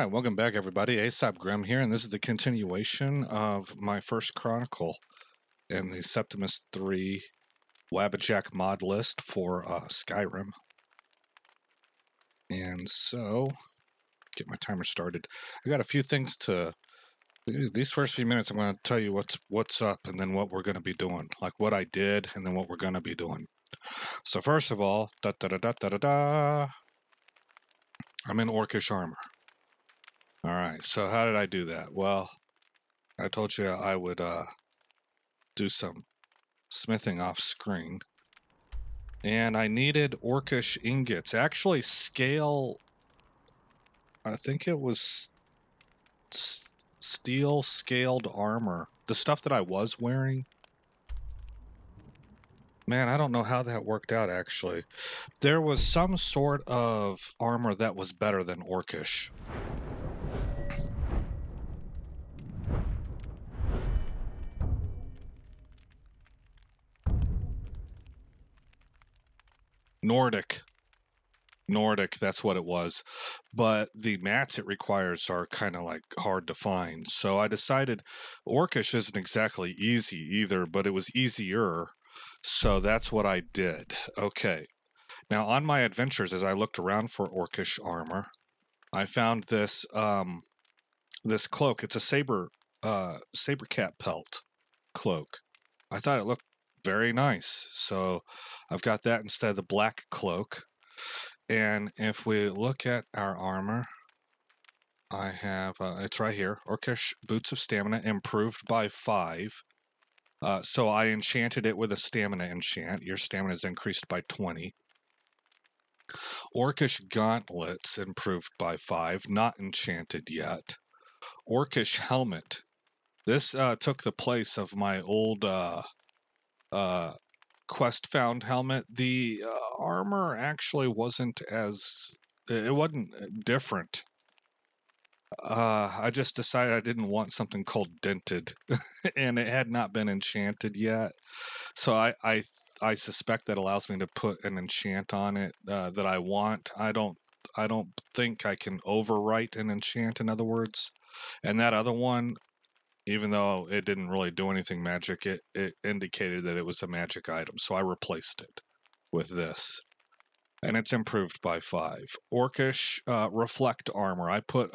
Alright, welcome back everybody. ASAP Grim here, and this is the continuation of my first chronicle in the Septimus 3 wabbajack mod list for Skyrim. And so, get my timer started. I got a few things to... These first few minutes I'm going to tell you what's up and then what we're going to be doing. Like what I did and then what we're going to be doing. So first of all, I'm in Orcish armor. Alright, so how did I do that? Well, I told you I would do some smithing off screen. And I needed Orcish ingots. Actually, scale... I think it was steel scaled armor. The stuff that I was wearing. Man, I don't know how that worked out, actually. There was some sort of armor that was better than Orcish. Nordic, that's what it was. But the mats it requires are kind of like hard to find. So I decided Orcish isn't exactly easy either, but it was easier. So that's what I did. Okay. Now on my adventures, as I looked around for Orcish armor, I found this this cloak. It's a saber cat pelt cloak. I thought it looked very nice. So I've got that instead of the black cloak. And if we look at our armor, I have, it's right here, Orcish Boots of Stamina, improved by 5. So I enchanted it with a stamina enchant. Your stamina is increased by 20. Orcish Gauntlets, improved by 5, not enchanted yet. Orcish Helmet. This took the place of my old quest found helmet. The armor actually wasn't as... It wasn't different. I just decided I didn't want something called dented, and it had not been enchanted yet. So I suspect that allows me to put an enchant on it that I want. I don't think I can overwrite an enchant, in other words. And that other one, even though it didn't really do anything magic, it indicated that it was a magic item. So I replaced it with this. And it's improved by 5. Orcish Reflect Armor. I put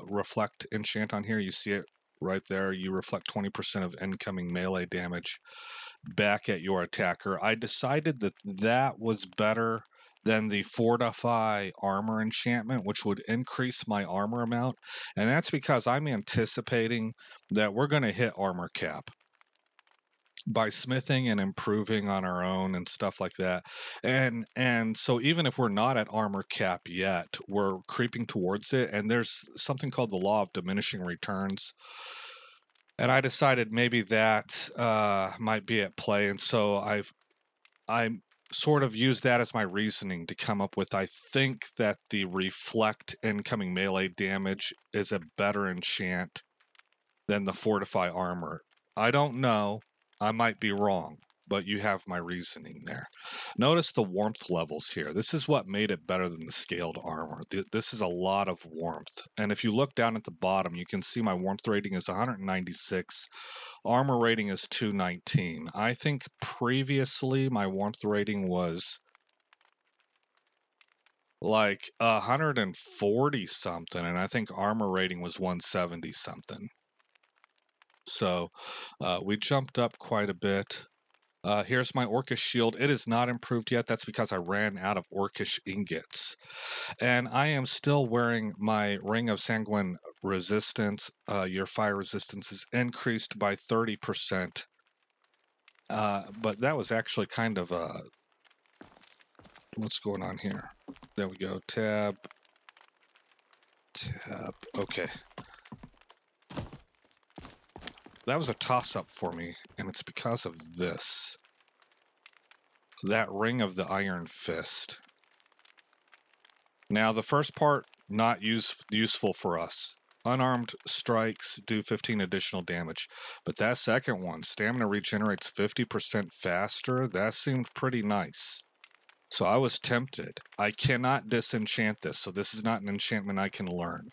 Reflect enchant on here. You see it right there. You reflect 20% of incoming melee damage back at your attacker. I decided that that was better than the Fortify Armor enchantment, which would increase my armor amount. And that's because I'm anticipating that we're going to hit armor cap by smithing and improving on our own and stuff like that. And so even if we're not at armor cap yet, we're creeping towards it, and there's something called the law of diminishing returns. And I decided maybe that might be at play, and so I sort of used that as my reasoning to come up with, I think that the reflect incoming melee damage is a better enchant than the Fortify Armor. I don't know. I might be wrong, but you have my reasoning there. Notice the warmth levels here. This is what made it better than the scaled armor. This is a lot of warmth. And if you look down at the bottom, you can see my warmth rating is 196. Armor rating is 219. I think previously my warmth rating was like 140 something, and I think armor rating was 170 something. So we jumped up quite a bit. Here's my Orcish shield. It is not improved yet. That's because I ran out of Orcish ingots. And I am still wearing my Ring of Sanguine resistance. Your fire resistance is increased by 30%. But that was actually kind of a... What's going on here? There we go. Tab. Okay. That was a toss-up for me, and it's because of this. That Ring of the Iron Fist. Now, the first part, not useful for us. Unarmed strikes do 15 additional damage. But that second one, stamina regenerates 50% faster, that seemed pretty nice. So I was tempted. I cannot disenchant this, so this is not an enchantment I can learn.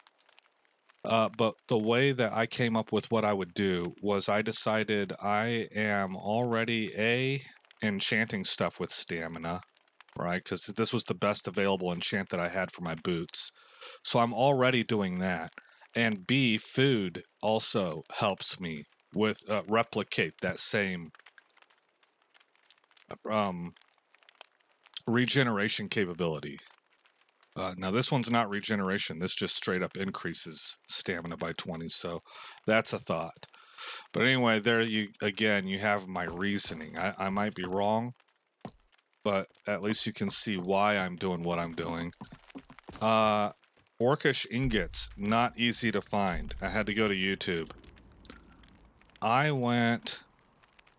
But the way that I came up with what I would do was I decided I am already enchanting stuff with stamina, right? Because this was the best available enchant that I had for my boots. So I'm already doing that. And B, food also helps me with replicate that same um, regeneration capability. Now this one's not regeneration. This just straight up increases stamina by 20. So that's a thought. But anyway, there you again. You have my reasoning. I might be wrong, but at least you can see why I'm doing what I'm doing. Orcish ingots, not easy to find. I had to go to YouTube. I went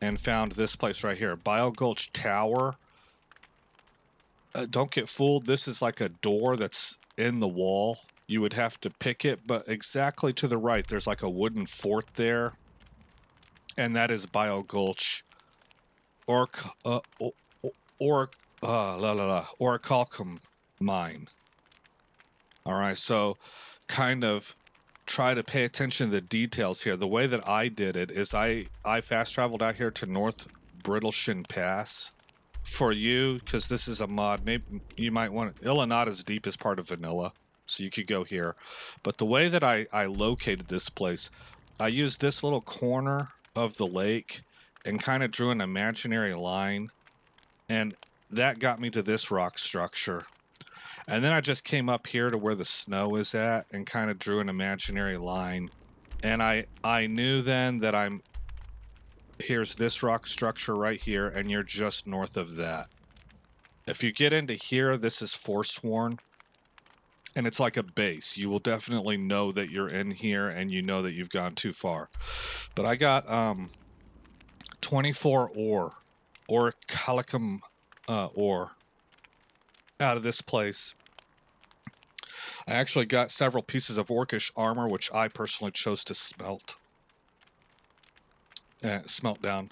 and found this place right here, Bile Gulch Tower. Don't get fooled. This is like a door that's in the wall. You would have to pick it, but exactly to the right, there's like a wooden fort there, and that is Bile Gulch Orichalcum mine. All right, so kind of try to pay attention to the details here. The way that I did it is I fast traveled out here to North Brittleshin Pass. For you, because this is a mod, maybe you might want to, Illinata's deep is part of vanilla, so you could go here. But the way that I located this place, I used this little corner of the lake and kind of drew an imaginary line, and that got me to this rock structure. And then I just came up here to where the snow is at and kind of drew an imaginary line. And I knew then that here's this rock structure right here, and you're just north of that. If you get into here, this is Forsworn, and it's like a base. You will definitely know that you're in here, and you know that you've gone too far. But I got 24 or calicum ore out of this place. I actually got several pieces of orcish armor, which I personally chose to smelt down.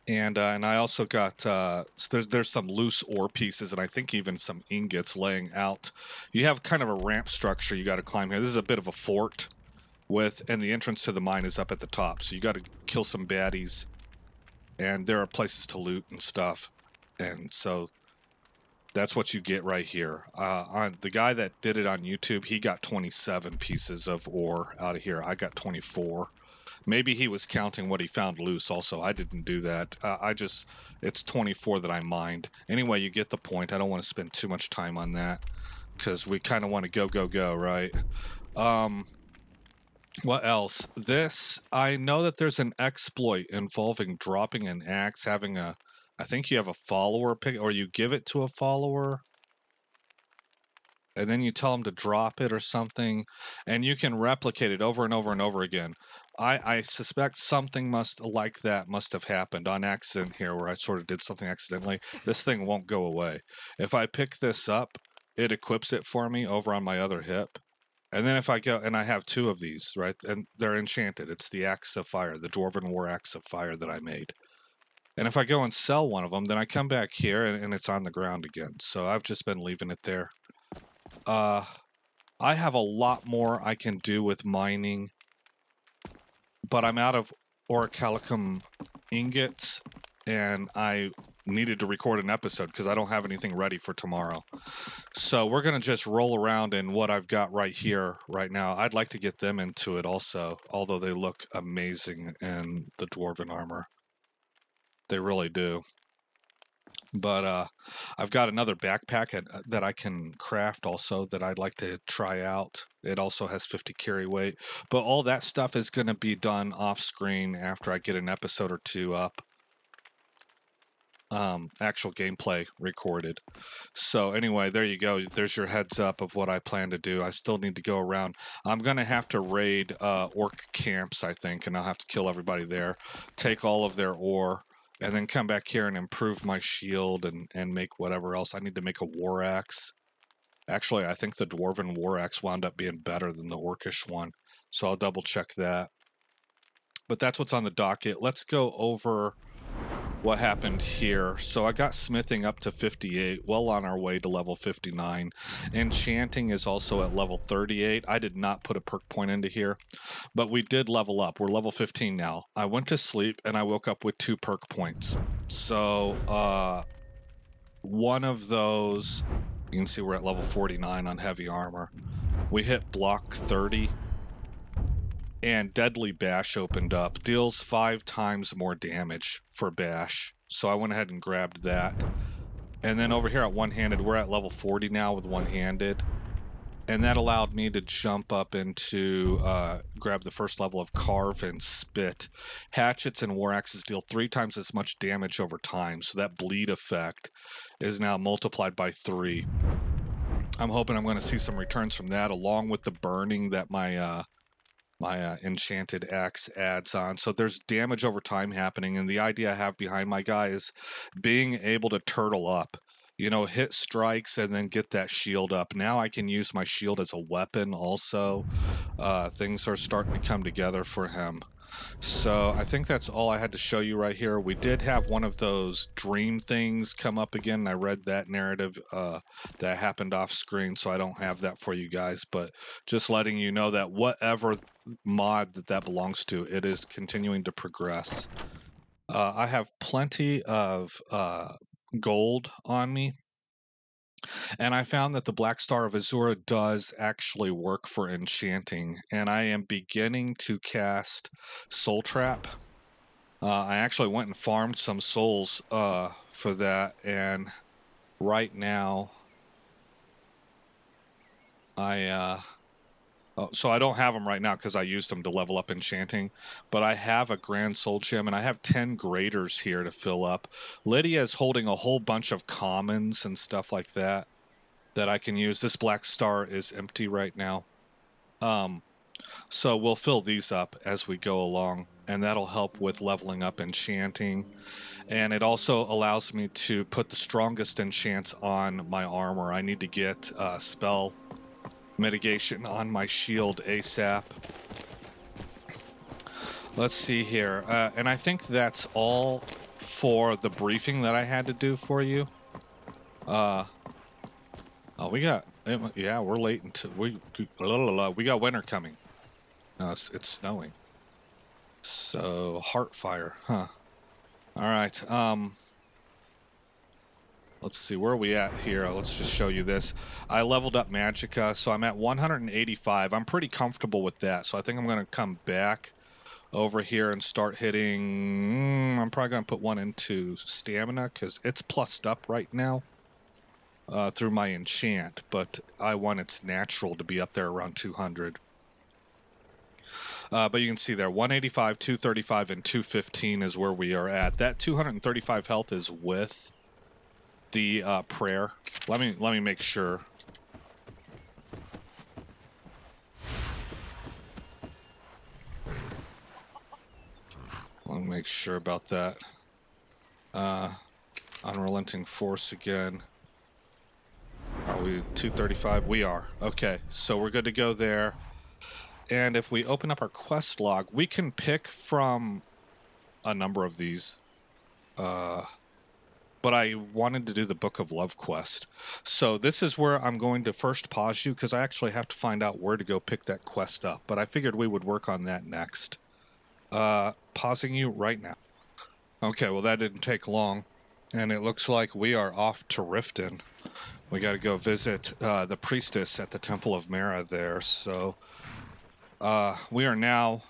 And I also got there's some loose ore pieces, and I think even some ingots laying out. You have kind of a ramp structure you got to climb here. This is a bit of a fort and the entrance to the mine is up at the top. So you got to kill some baddies, and there are places to loot and stuff. And so that's what you get right here. On the guy that did it on YouTube, he got 27 pieces of ore out of here. I got 24. Maybe he was counting what he found loose also. I didn't do that. It's 24 that I mined. Anyway, you get the point. I don't want to spend too much time on that because we kind of want to go, right? What else? I know that there's an exploit involving dropping an axe, I think you have a follower pick, or you give it to a follower, and then you tell them to drop it or something, and you can replicate it over and over and over again. I suspect something must have happened on accident here, where I sort of did something accidentally. This thing won't go away. If I pick this up, it equips it for me over on my other hip. And then if I go, and I have two of these, right, and they're enchanted. It's the Axe of Fire, the Dwarven War Axe of Fire that I made. And if I go and sell one of them, then I come back here and it's on the ground again. So I've just been leaving it there. I have a lot more I can do with mining, but I'm out of orichalcum ingots, and I needed to record an episode because I don't have anything ready for tomorrow. So we're going to just roll around in what I've got right here, right now. I'd like to get them into it also, although they look amazing in the dwarven armor. They really do. But I've got another backpack that I can craft also that I'd like to try out. It also has 50 carry weight. But all that stuff is going to be done off screen after I get an episode or two up. Actual gameplay recorded. So anyway, there you go. There's your heads up of what I plan to do. I still need to go around. I'm going to have to raid orc camps, I think, and I'll have to kill everybody there, take all of their ore, and then come back here and improve my shield and make whatever else. I need to make a war axe. Actually, I think the dwarven war axe wound up being better than the orcish one, so I'll double check that. But that's what's on the docket. Let's go over what happened here. So I got smithing up to 58, well on our way to level 59. Enchanting is also at level 38. I did not put a perk point into here, but we did level up. We're level 15 now. I went to sleep and I woke up with 2 perk points. So one of those, you can see we're at level 49 on heavy armor. We hit block 30. And Deadly Bash opened up. Deals 5 times more damage for Bash. So I went ahead and grabbed that. And then over here at One-Handed, we're at level 40 now with One-Handed. And that allowed me to jump up into, grab the first level of Carve and Spit. Hatchets and War Axes deal 3 times as much damage over time. So that bleed effect is now multiplied by 3. I'm hoping I'm going to see some returns from that, along with the burning that my enchanted axe adds on. So there's damage over time happening, and the idea I have behind my guy is being able to turtle up, hit strikes and then get that shield up. Now I can use my shield as a weapon also. Things are starting to come together for him. So I think that's all I had to show you right here. We did have one of those dream things come up again. I read that narrative that happened off screen, so I don't have that for you guys. But just letting you know that whatever mod that belongs to, it is continuing to progress. I have plenty of gold on me. And I found that the Black Star of Azura does actually work for enchanting. And I am beginning to cast Soul Trap. I actually went and farmed some souls for that. And right now, so I don't have them right now because I used them to level up enchanting. But I have a Grand Soul Gem, and I have 10 Graders here to fill up. Lydia is holding a whole bunch of commons and stuff like that I can use. This Black Star is empty right now. So we'll fill these up as we go along, and that'll help with leveling up enchanting. And it also allows me to put the strongest enchants on my armor. I need to get spell mitigation on my shield ASAP. Let's see here. And I think that's all for the briefing that I had to do for you. We're late until we got winter coming. No, it's snowing. So Heartfire, huh? All right. Let's see, where are we at here? Let's just show you this. I leveled up Magicka, so I'm at 185. I'm pretty comfortable with that, so I think I'm going to come back over here and start hitting. I'm probably going to put one into stamina because it's plussed up right now through my enchant, but I want its natural to be up there around 200. But you can see there, 185, 235, and 215 is where we are at. That 235 health is with the prayer. Let me make sure. Let me make sure about that. Unrelenting Force again. Are we 235? We are. Okay, so we're good to go there. And if we open up our quest log, we can pick from a number of these. But I wanted to do the Book of Love quest. So this is where I'm going to first pause you because I actually have to find out where to go pick that quest up. But I figured we would work on that next. Pausing you right now. Okay, well that didn't take long. And it looks like we are off to Riften. We got to go visit the priestess at the Temple of Mara there. So we are now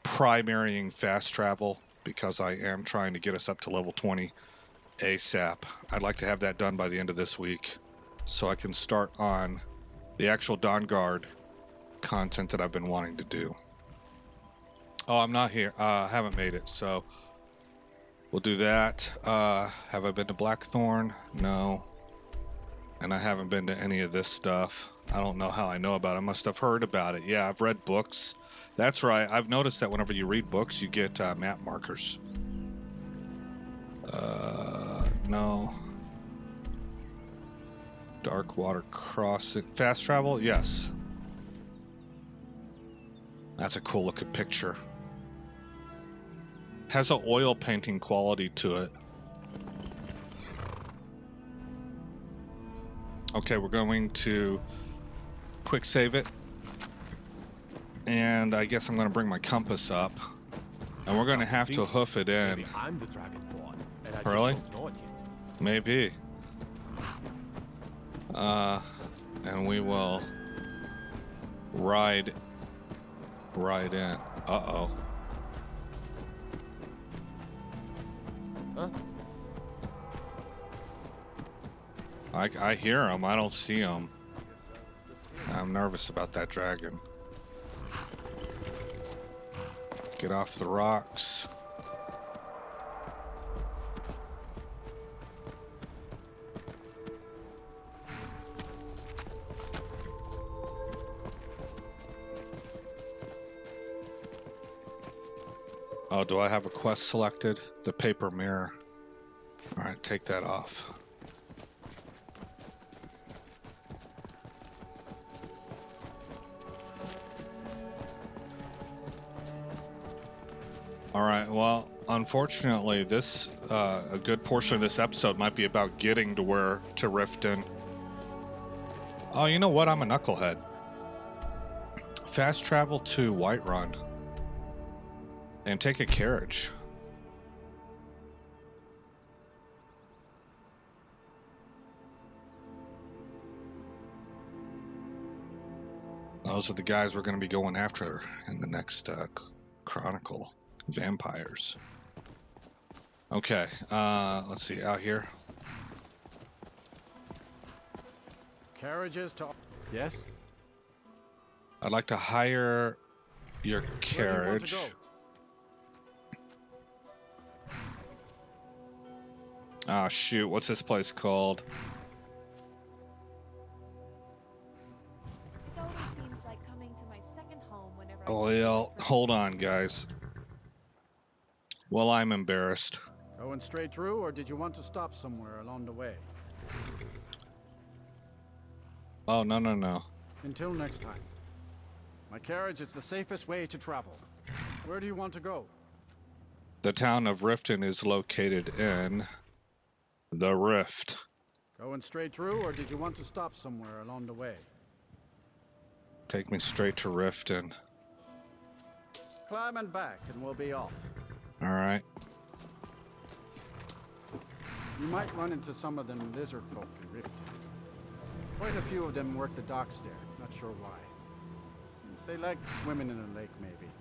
primarying fast travel because I am trying to get us up to level 20 ASAP. I'd like to have that done by the end of this week so I can start on the actual Dawnguard content that I've been wanting to do. Oh, I'm not here. I haven't made it, so we'll do that. Have I been to Blackthorn? No. And I haven't been to any of this stuff. I don't know how I know about it. I must have heard about it. Yeah, I've read books. That's right. I've noticed that whenever you read books, you get map markers. No. Darkwater Crossing. Fast travel? Yes. That's a cool looking picture. Has an oil painting quality to it. Okay, we're going to quick save it. And I guess I'm going to bring my compass up. And we're going to have to hoof it in. Maybe I'm the dragonborn, and I Really? just don't know it yet. Maybe. And we will ride in. Uh-oh. Huh? I hear him. I don't see him. I'm nervous about that dragon. Get off the rocks. Oh, do I have a quest selected? The paper mirror. Alright, take that off. Alright, well, unfortunately, this, a good portion of this episode might be about getting to Riften. Oh, you know what? I'm a knucklehead. Fast travel to Whiterun. And take a carriage. Those are the guys we're going to be going after in the next chronicle. Vampires. Okay, let's see, out here. Carriages to... Yes? I'd like to hire your carriage. Ah, shoot, what's this place called? It always seems like coming to my second home whenever Oh, well, hold on, guys. Well, I'm embarrassed. Going straight through, or did you want to stop somewhere along the way? Oh, no, no, no. Until next time. My carriage is the safest way to travel. Where do you want to go? The town of Riften is located in the Rift. Going straight through, or did you want to stop somewhere along the way? Take me straight to Riften. Climb and back, and we'll be off. Alright. You might run into some of them lizard folk in Riften. Quite a few of them work the docks there, not sure why. They like swimming in a lake, maybe.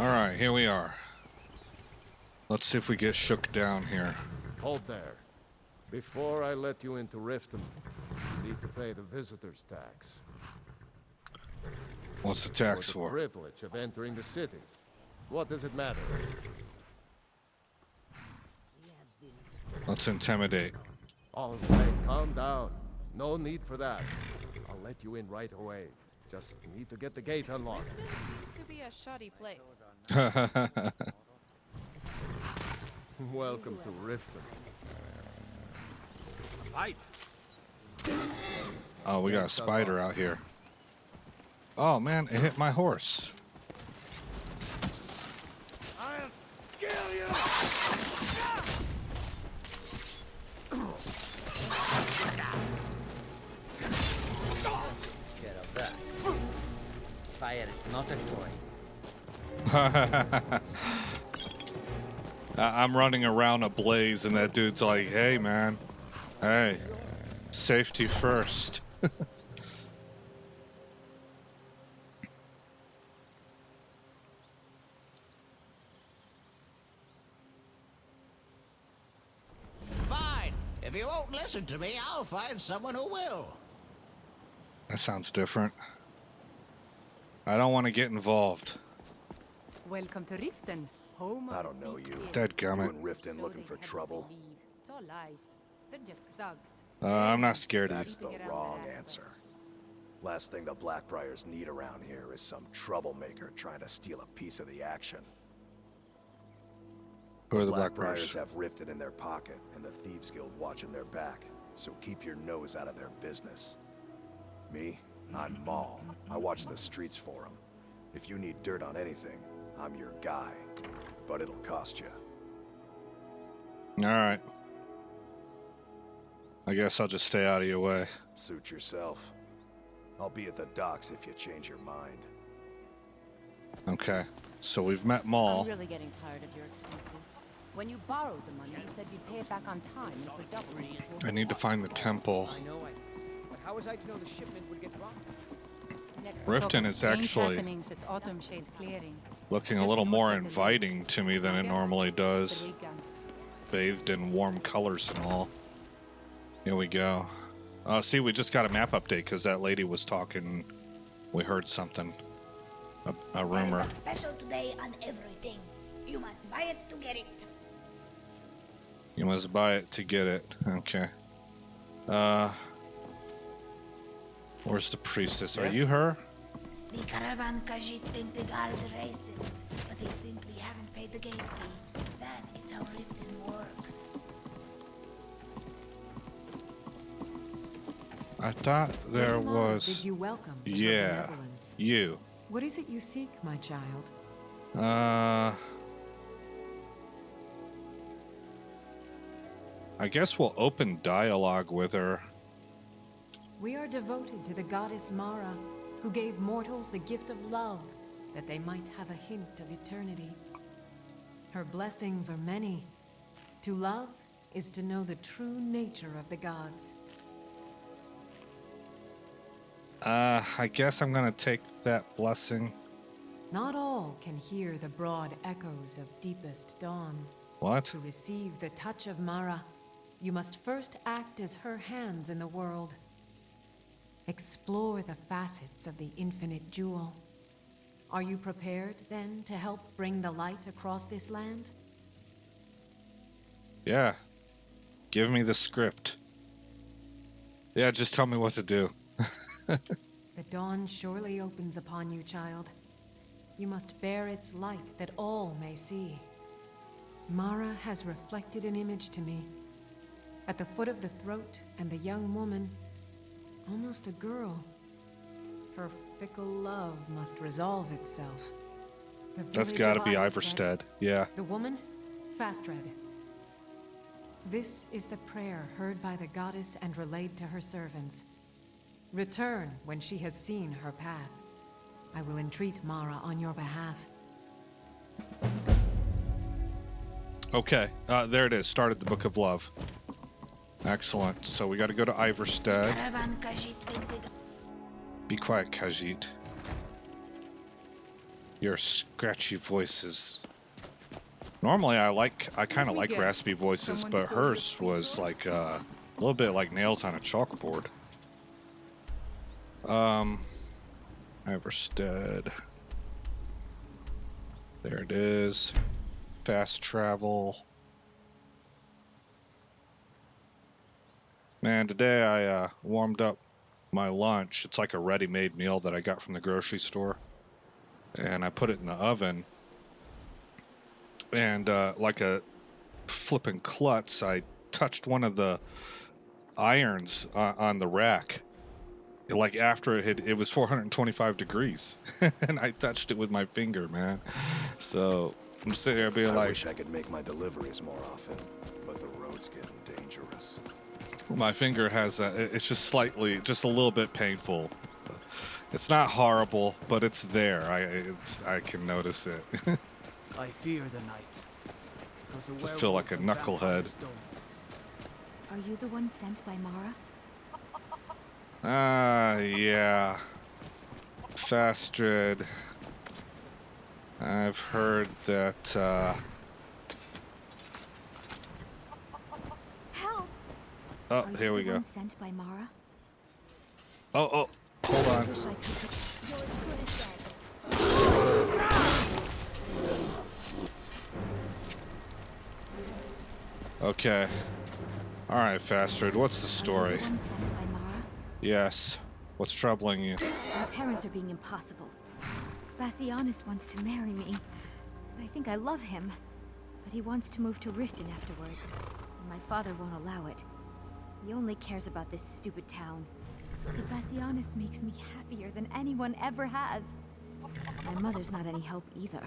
Alright, here we are. Let's see if we get shook down here. Hold there. Before I let you into Riften, you need to pay the visitor's tax. What's the tax For the for? privilege of entering the city. What does it matter? Let's intimidate. All right, calm down. No need for that. I'll let you in right away. Just need to get the gate unlocked. Riften seems to be a shoddy place. Welcome to Riften. Fight! Oh, we got a spider out here. Oh man, it hit my horse. I'll kill you! Scared of that. Fire is not a toy. I'm running around a blaze and that dude's like, hey man, hey, safety first. Fine. If you won't listen to me, I'll find someone who will. That sounds different. I don't want to get involved. Welcome to Riften, home of I don't know you. Dadgummit. You in Riften looking for trouble? It's all lies. They're just thugs. I'm not scared of you. That's the wrong answer. Last thing the Blackbriars need around here is some troublemaker trying to steal a piece of the action. Who are the Blackbriars Blackbriars? have Riften in their pocket, and the Thieves Guild watching their back. So keep your nose out of their business. Me? I'm Maul. I watch the streets for them. If you need dirt on anything, I'm your guy. But it'll cost you. Alright. I guess I'll just stay out of your way. Suit yourself. I'll be at the docks if you change your mind. Okay. So we've met I'm Maul. really getting tired of your excuses. When you borrowed the money, you said you'd pay it back on time and for double. I need to find the temple. I know it. But how was I to know the shipment would get robbed? Next Riften talk of is strange actually happenings at Autumn Shade Clearing. Looking a Just little north more of the lake. inviting to me than it normally does. The guns. Bathed in warm colors and all. Here we go. See, we just got a map update because that lady was talking. We heard something. A rumor. There is a special today on everything. You must buy it to get it. You must buy it to get it. Okay. Where's the priestess? Are you her? The caravan Khajiit think the guard racist, but they simply haven't paid the gate fee. That is how Riften works. I thought there Lady Mara was. bids you welcome to her Yeah. benevolence. You. What is it you seek, my child? I guess we'll open dialogue with her. We are devoted to the goddess Mara, who gave mortals the gift of love, that they might have a hint of eternity. Her blessings are many. To love is to know the true nature of the gods. I guess I'm gonna take that blessing. Not all can hear the broad echoes of deepest dawn. What? To receive the touch of Mara, you must first act as her hands in the world. Explore the facets of the infinite jewel. Are you prepared, then, to help bring the light across this land? Yeah. Give me the script. Yeah, just tell me what to do. The dawn surely opens upon you, child. You must bear its light that all may see. Mara has reflected an image to me. At the foot of the throat and the young woman, almost a girl. Her fickle love must resolve itself. The That's village gotta of be Iverstead. Yeah. The woman, Fastred. This is the prayer heard by the goddess and relayed to her servants. Return when she has seen her path. I will entreat Mara on your behalf. Okay, there it is. Started the Book of Love. Excellent. So we got to go to Iverstead. Caravan Khajiit think the Be quiet, Khajiit. Your scratchy voices. Normally, I kind of like raspy voices, but hers was like a little bit like nails on a chalkboard. Iverstead. There it is. Fast travel. Man, today I warmed up my lunch. It's like a ready-made meal that I got from the grocery store. And I put it in the oven. And like a flippin' klutz, I touched one of the irons on the rack. Like after it was 425 degrees. And I touched it with my finger, man. So I'm sitting there being I like... wish I could make my deliveries more often, but the road's getting dangerous. My finger has it's just a little bit painful. It's not horrible, but it's there. I can notice it. I fear the night. Because the I feel like a werewolves and knucklehead. vampires don't. Are you the one sent by Mara? Yeah. Fastred. I've heard that, Help! Oh, Are you here we the go. one sent by Mara? Oh, hold on. Wish I could. You're as good as dead. Okay. Alright, Fastred, what's the Are story? you the one sent by Mara? Yes. What's troubling you? My parents are being impossible. Bassianus wants to marry me. I think I love him. but he wants to move to Riften afterwards. And my father won't allow it. He only cares about this stupid town. But Bassianus makes me happier than anyone ever has. My mother's not any help either.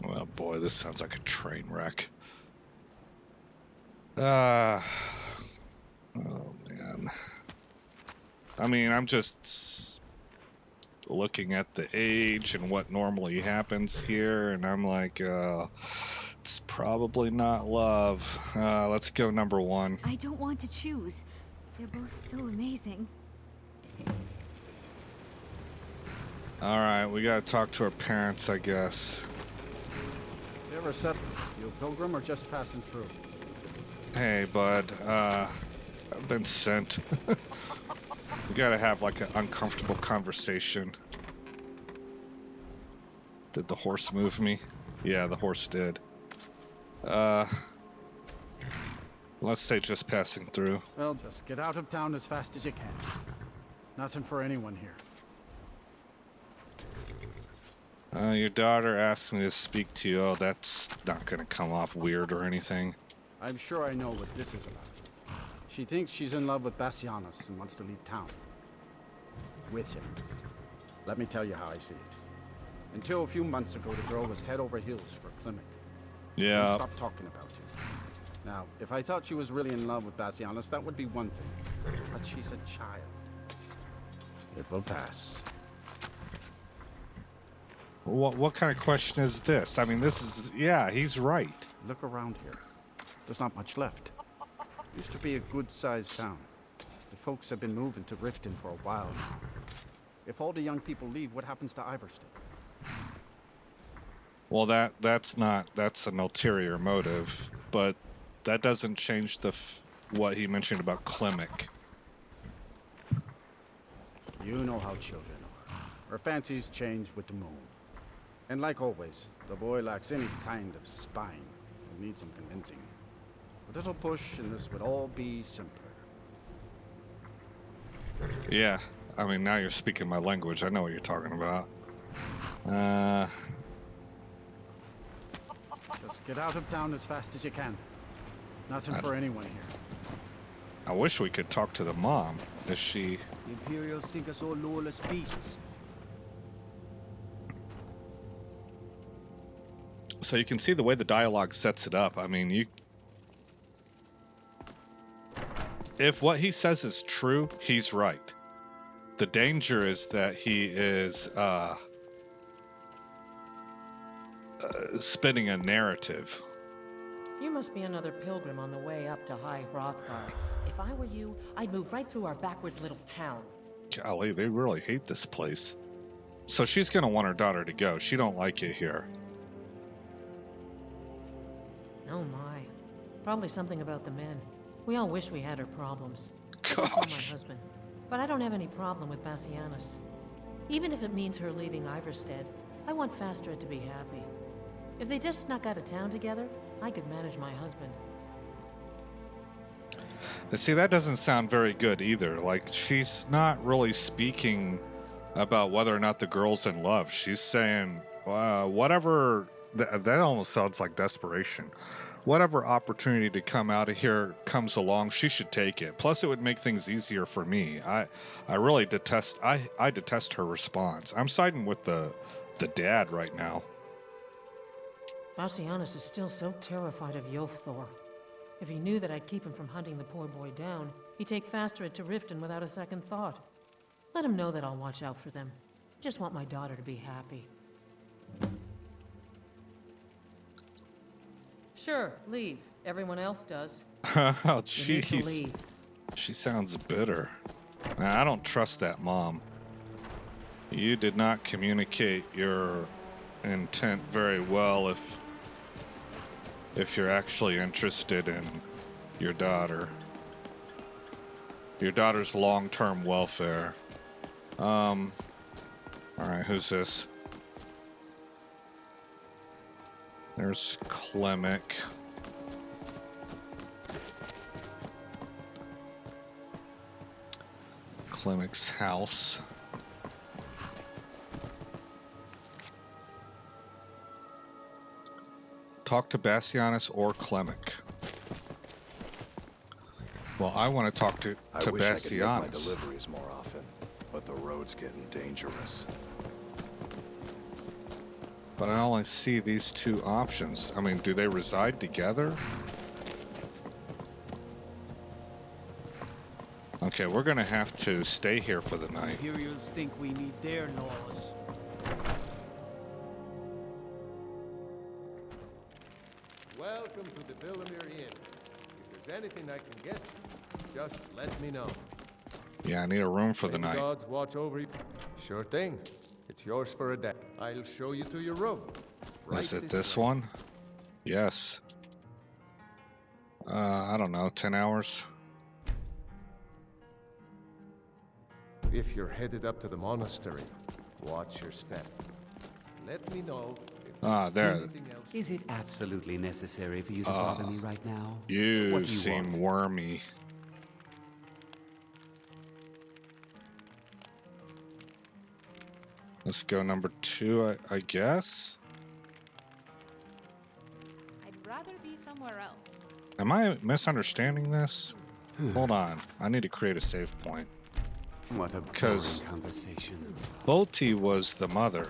Well, boy, this sounds like a train wreck. Oh, man. I mean, I'm just looking at the age and what normally happens here, and I'm like, it's probably not love. Let's go number one. I don't want to choose. They're both so amazing. Alright, we gotta talk to our parents, I guess. You ever set you a pilgrim or just passing through? Hey, bud, I've been sent. We gotta have like an uncomfortable conversation. Did the horse move me? Yeah, the horse did. Let's say just passing through. Well, just get out of town as fast as you can. Nothing for anyone here. Your daughter asked me to speak to you. Oh, that's not gonna come off weird or anything. I'm sure I know what this is about. She thinks she's in love with Bassianus and wants to leave town. With him. Let me tell you how I see it. Until a few months ago, the girl was head over heels for Klimek. Yeah. Stop talking about it. Now, if I thought she was really in love with Bassianus, that would be one thing. But she's a child. It will pass. What kind of question is this? I mean, this is, yeah, he's right. Look around here. There's not much left. Used to be a good-sized town. The folks have been moving to Riften for a while now. If all the young people leave, what happens to Iverstead? Well, that's an ulterior motive, but that doesn't change what he mentioned about Klimek. You know how children are. Her fancies change with the moon. And like always, the boy lacks any kind of spine. He needs some convincing. A little push and this would all be simpler. Yeah, I mean, now you're speaking my language. I know what you're talking about. Just get out of town as fast as you can. Nothing for anyone here. I wish we could talk to the mom. Is she... The Imperials think us all lawless beasts. So you can see the way the dialogue sets it up. I mean, if what he says is true, he's right. The danger is that he is spinning a narrative. You must be another pilgrim on the way up to High Hrothgar. If I were you, I'd move right through our backwards little town. Golly, they really hate this place. So she's gonna want her daughter to go. She don't like it here. Oh my. Probably something about the men. We all wish we had her problems. I told my husband. But I don't have any problem with Bassianus. Even if it means her leaving Iverstead, I want Fastred to be happy. If they just snuck out of town together, I could manage my husband. See, that doesn't sound very good either. Like, she's not really speaking about whether or not the girl's in love. She's saying, whatever... That almost sounds like desperation. Whatever opportunity to come out of here comes along, she should take it. Plus, it would make things easier for me. I really detest... I detest her response. I'm siding with the dad right now. Bassianus is still so terrified of Yofthor. If he knew that I'd keep him from hunting the poor boy down, he'd take Fastred to Riften without a second thought. Let him know that I'll watch out for them. Just want my daughter to be happy. Sure, leave. Everyone else does. Oh, You need to jeez. leave. She sounds bitter. I don't trust that mom. You did not communicate your intent very well if you're actually interested in your daughter. Your daughter's long-term welfare. Alright, who's this? There's Klimek. Klemek's house. Talk to Bassianus or Clemic. Well, I want to talk to I wish I could make my Bassianus. deliveries more often, but the road's getting dangerous. But I only see these two options. I mean, do they reside together? Okay, we're gonna have to stay here for the night. Imperials think we need their laws. Welcome to the Villamere Inn. If there's anything I can get you, just let me know. Yeah, I need a room for the May night. gods watch over you. Sure thing. It's yours for a day. I'll show you to your room. Is Right it this way. one? Yes. I don't know, 10 hours? If you're headed up to the monastery, watch your step. Let me know if there's There. anything else. Is it absolutely necessary for you to bother me right now? You What do you seem want? wormy. Let's go number 2, I guess? I'd rather be somewhere else. Am I misunderstanding this? Hold on. I need to create a save point. What a Because boring conversation. Bolti was the mother.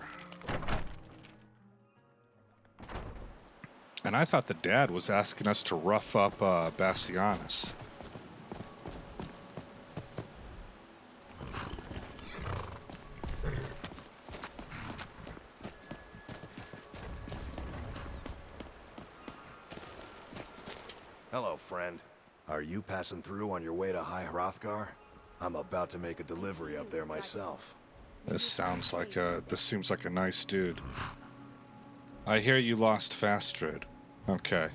And I thought the dad was asking us to rough up Bassianus. Hello, friend. Are you passing through on your way to High Hrothgar? I'm about to make a delivery up there myself. This seems like a nice dude. I hear you lost Fastrid. Okay.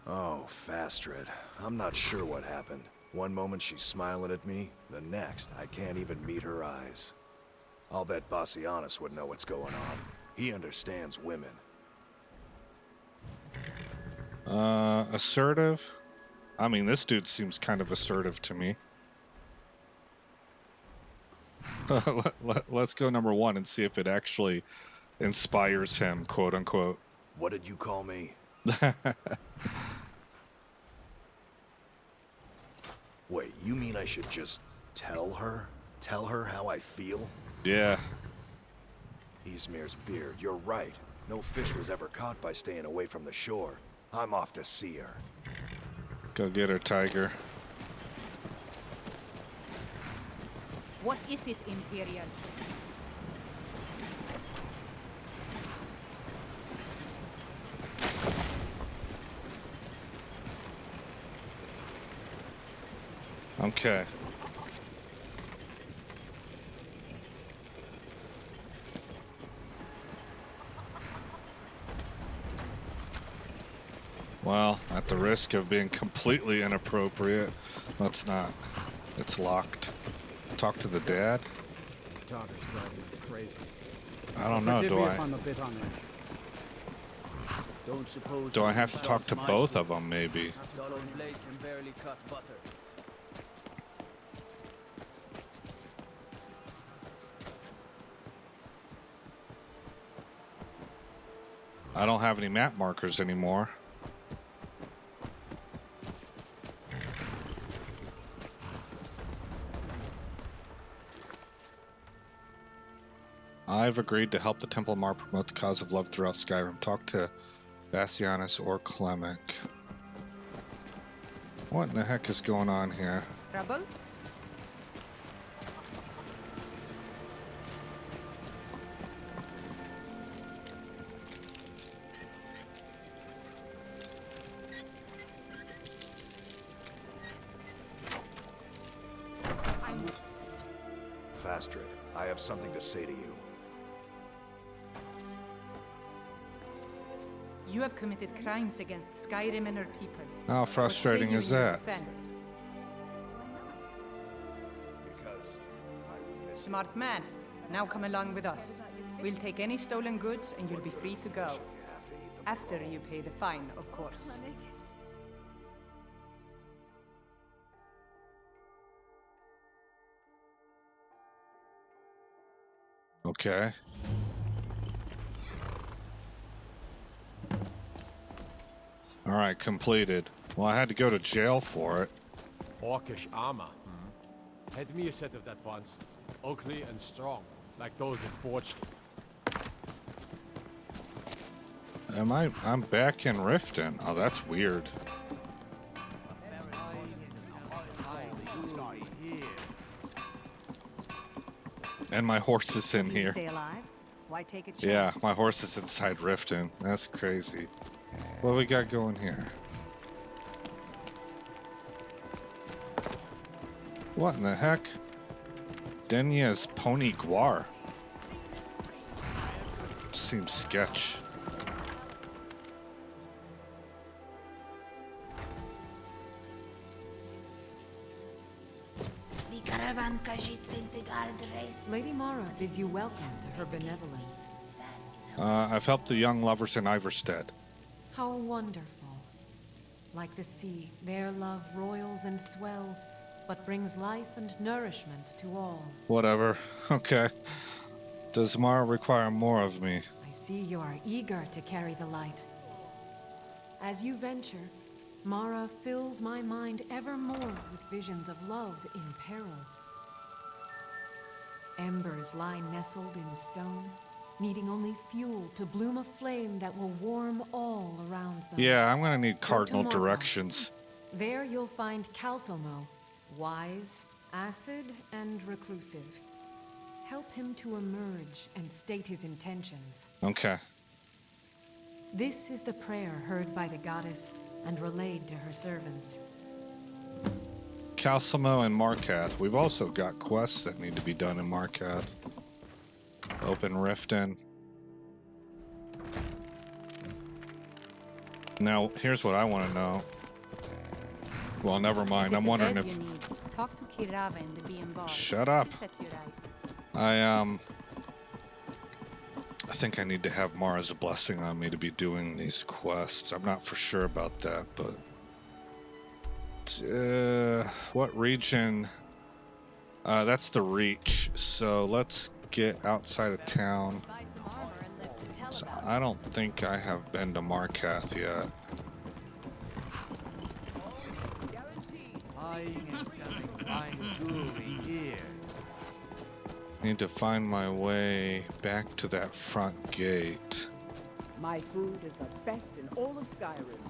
Oh, Fastrid. I'm not sure what happened. One moment she's smiling at me, the next I can't even meet her eyes. I'll bet Bassianus would know what's going on. He understands women. Assertive? I mean, this dude seems kind of assertive to me. Let's go number 1 and see if it actually inspires him, quote unquote. What did you call me? Wait, you mean I should just tell her? Tell her how I feel? Yeah. Ysmir's beard, you're right. No fish was ever caught by staying away from the shore. I'm off to see her. Go get her, Tiger. What is it, Imperial? Okay. Well, at the risk of being completely inappropriate, let's not. It's locked. Talk to the dad? Daughter's driving me crazy. I don't know, Forgive do me I? if I'm a bit on edge. Don't suppose Do I you have can to talk to touch my both sword. of them, maybe? Dull blade can barely cut butter. I don't have any map markers anymore. I've agreed to help the Temple Mar promote the cause of love throughout Skyrim. Talk to Bassianus or Clemic. What in the heck is going on here? Trouble? Fastrid, I have something to say to you. You have committed crimes against Skyrim and her people. How frustrating is that? Defense. Because I miss Smart man. Now come along with us. We'll take any stolen goods and you'll be free to go. After you pay the fine, of course. Okay. Alright, completed. Well, I had to go to jail for it. Orcish armor. Had me a set of that once. Ugly and strong, like those that forged it. I'm back in Riften. Oh, that's weird. And my horse is in here. Stay alive? Why take a chance? Yeah, my horse is inside Riften. That's crazy. What we got going here? What in the heck? Denya's Pony Guar. Seems sketch. Lady Mara bids you welcome to her benevolence. I've helped the young lovers in Iverstead. How wonderful. Like the sea, their love roils and swells, but brings life and nourishment to all. Whatever. Okay. Does Mara require more of me? I see you are eager to carry the light. As you venture, Mara fills my mind ever more with visions of love in peril. Embers lie nestled in stone, needing only fuel to bloom a flame that will warm all around them. Yeah, I'm gonna need cardinal Mara. directions. There you'll find Calsomo, wise, acid, and reclusive. Help him to emerge and state his intentions. Okay. This is the prayer heard by the goddess and relayed to her servants. Calcimo and Markath. We've also got quests that need to be done in Markath. Open Riften. Now, here's what I want to know. Well, never mind. I'm wondering if... Talk to Kirava and the Bee and Bar. Shut up. Set you right. I think I need to have Mara's blessing on me to be doing these quests. I'm not for sure about that, but... what region? That's the Reach. So let's get outside of town. So I don't think I have been to Markath yet. Buying and selling fine jewelry here. Need to find my way back to that front gate. My food is the best in all of Skyrim.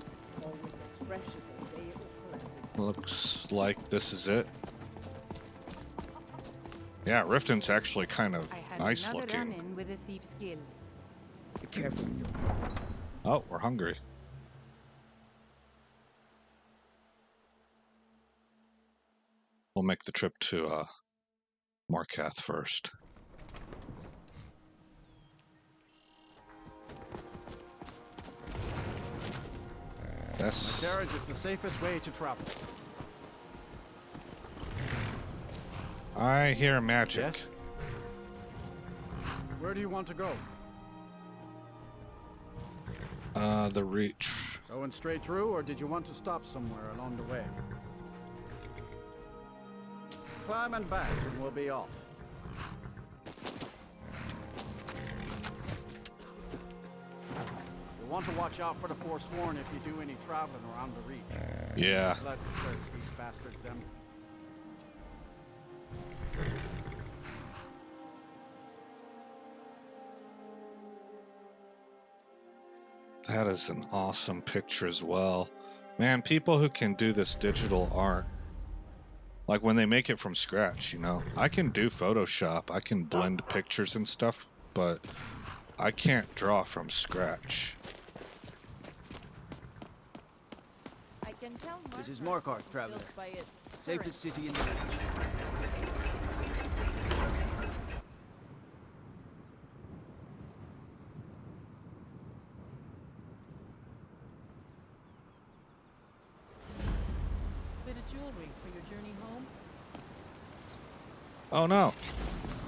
Always as fresh as the day it was collected. Looks like this is it. Yeah, Riften's actually kind of nice looking. Run-in with a thief's guild. Be careful. Oh, we're hungry. We'll make the trip to Markath first. That's... The carriage is the safest way to travel. I hear magic. Yes? Where do you want to go? The Reach. Going straight through, or did you want to stop somewhere along the way? Climb and back, and we'll be off. You'll want to watch out for the Forsworn if you do any traveling around the Reach. Yeah. Bloodthirsty bastards, them. That is an awesome picture as well. Man, people who can do this digital art, like when they make it from scratch, you know, I can do Photoshop, I can blend pictures and stuff, but I can't draw from scratch. I can tell This is Markarth, traveler. by its Safest city in the land. Bit of jewelry for your journey home? Oh no.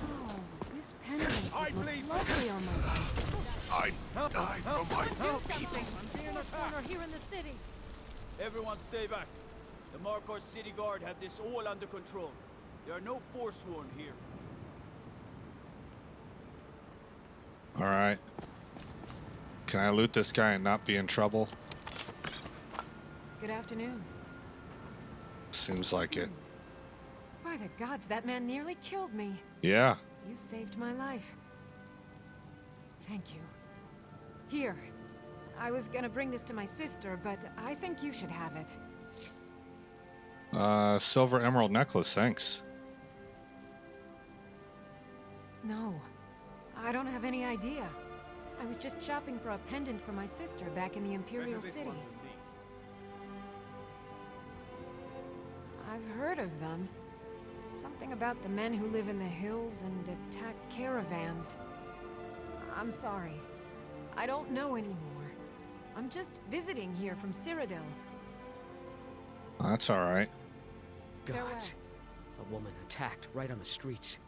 Oh, this pendant would look lovely on my sister. I die for my I'm being attacked here in the city. Everyone stay back. The Markarth City Guard have this all under control. There are no Forsworn here. Alright. Can I loot this guy and not be in trouble? Good afternoon. Seems like it. By the gods, that man nearly killed me. Yeah. You saved my life. Thank you. Here. I was gonna bring this to my sister, but I think you should have it. Silver emerald necklace, thanks. No. I don't have any idea. I was just shopping for a pendant for my sister back in the Imperial City. I've heard of them. Something about the men who live in the hills and attack caravans. I'm sorry. I don't know anymore. I'm just visiting here from Cyrodiil. That's alright. Gods. A woman attacked right on the streets.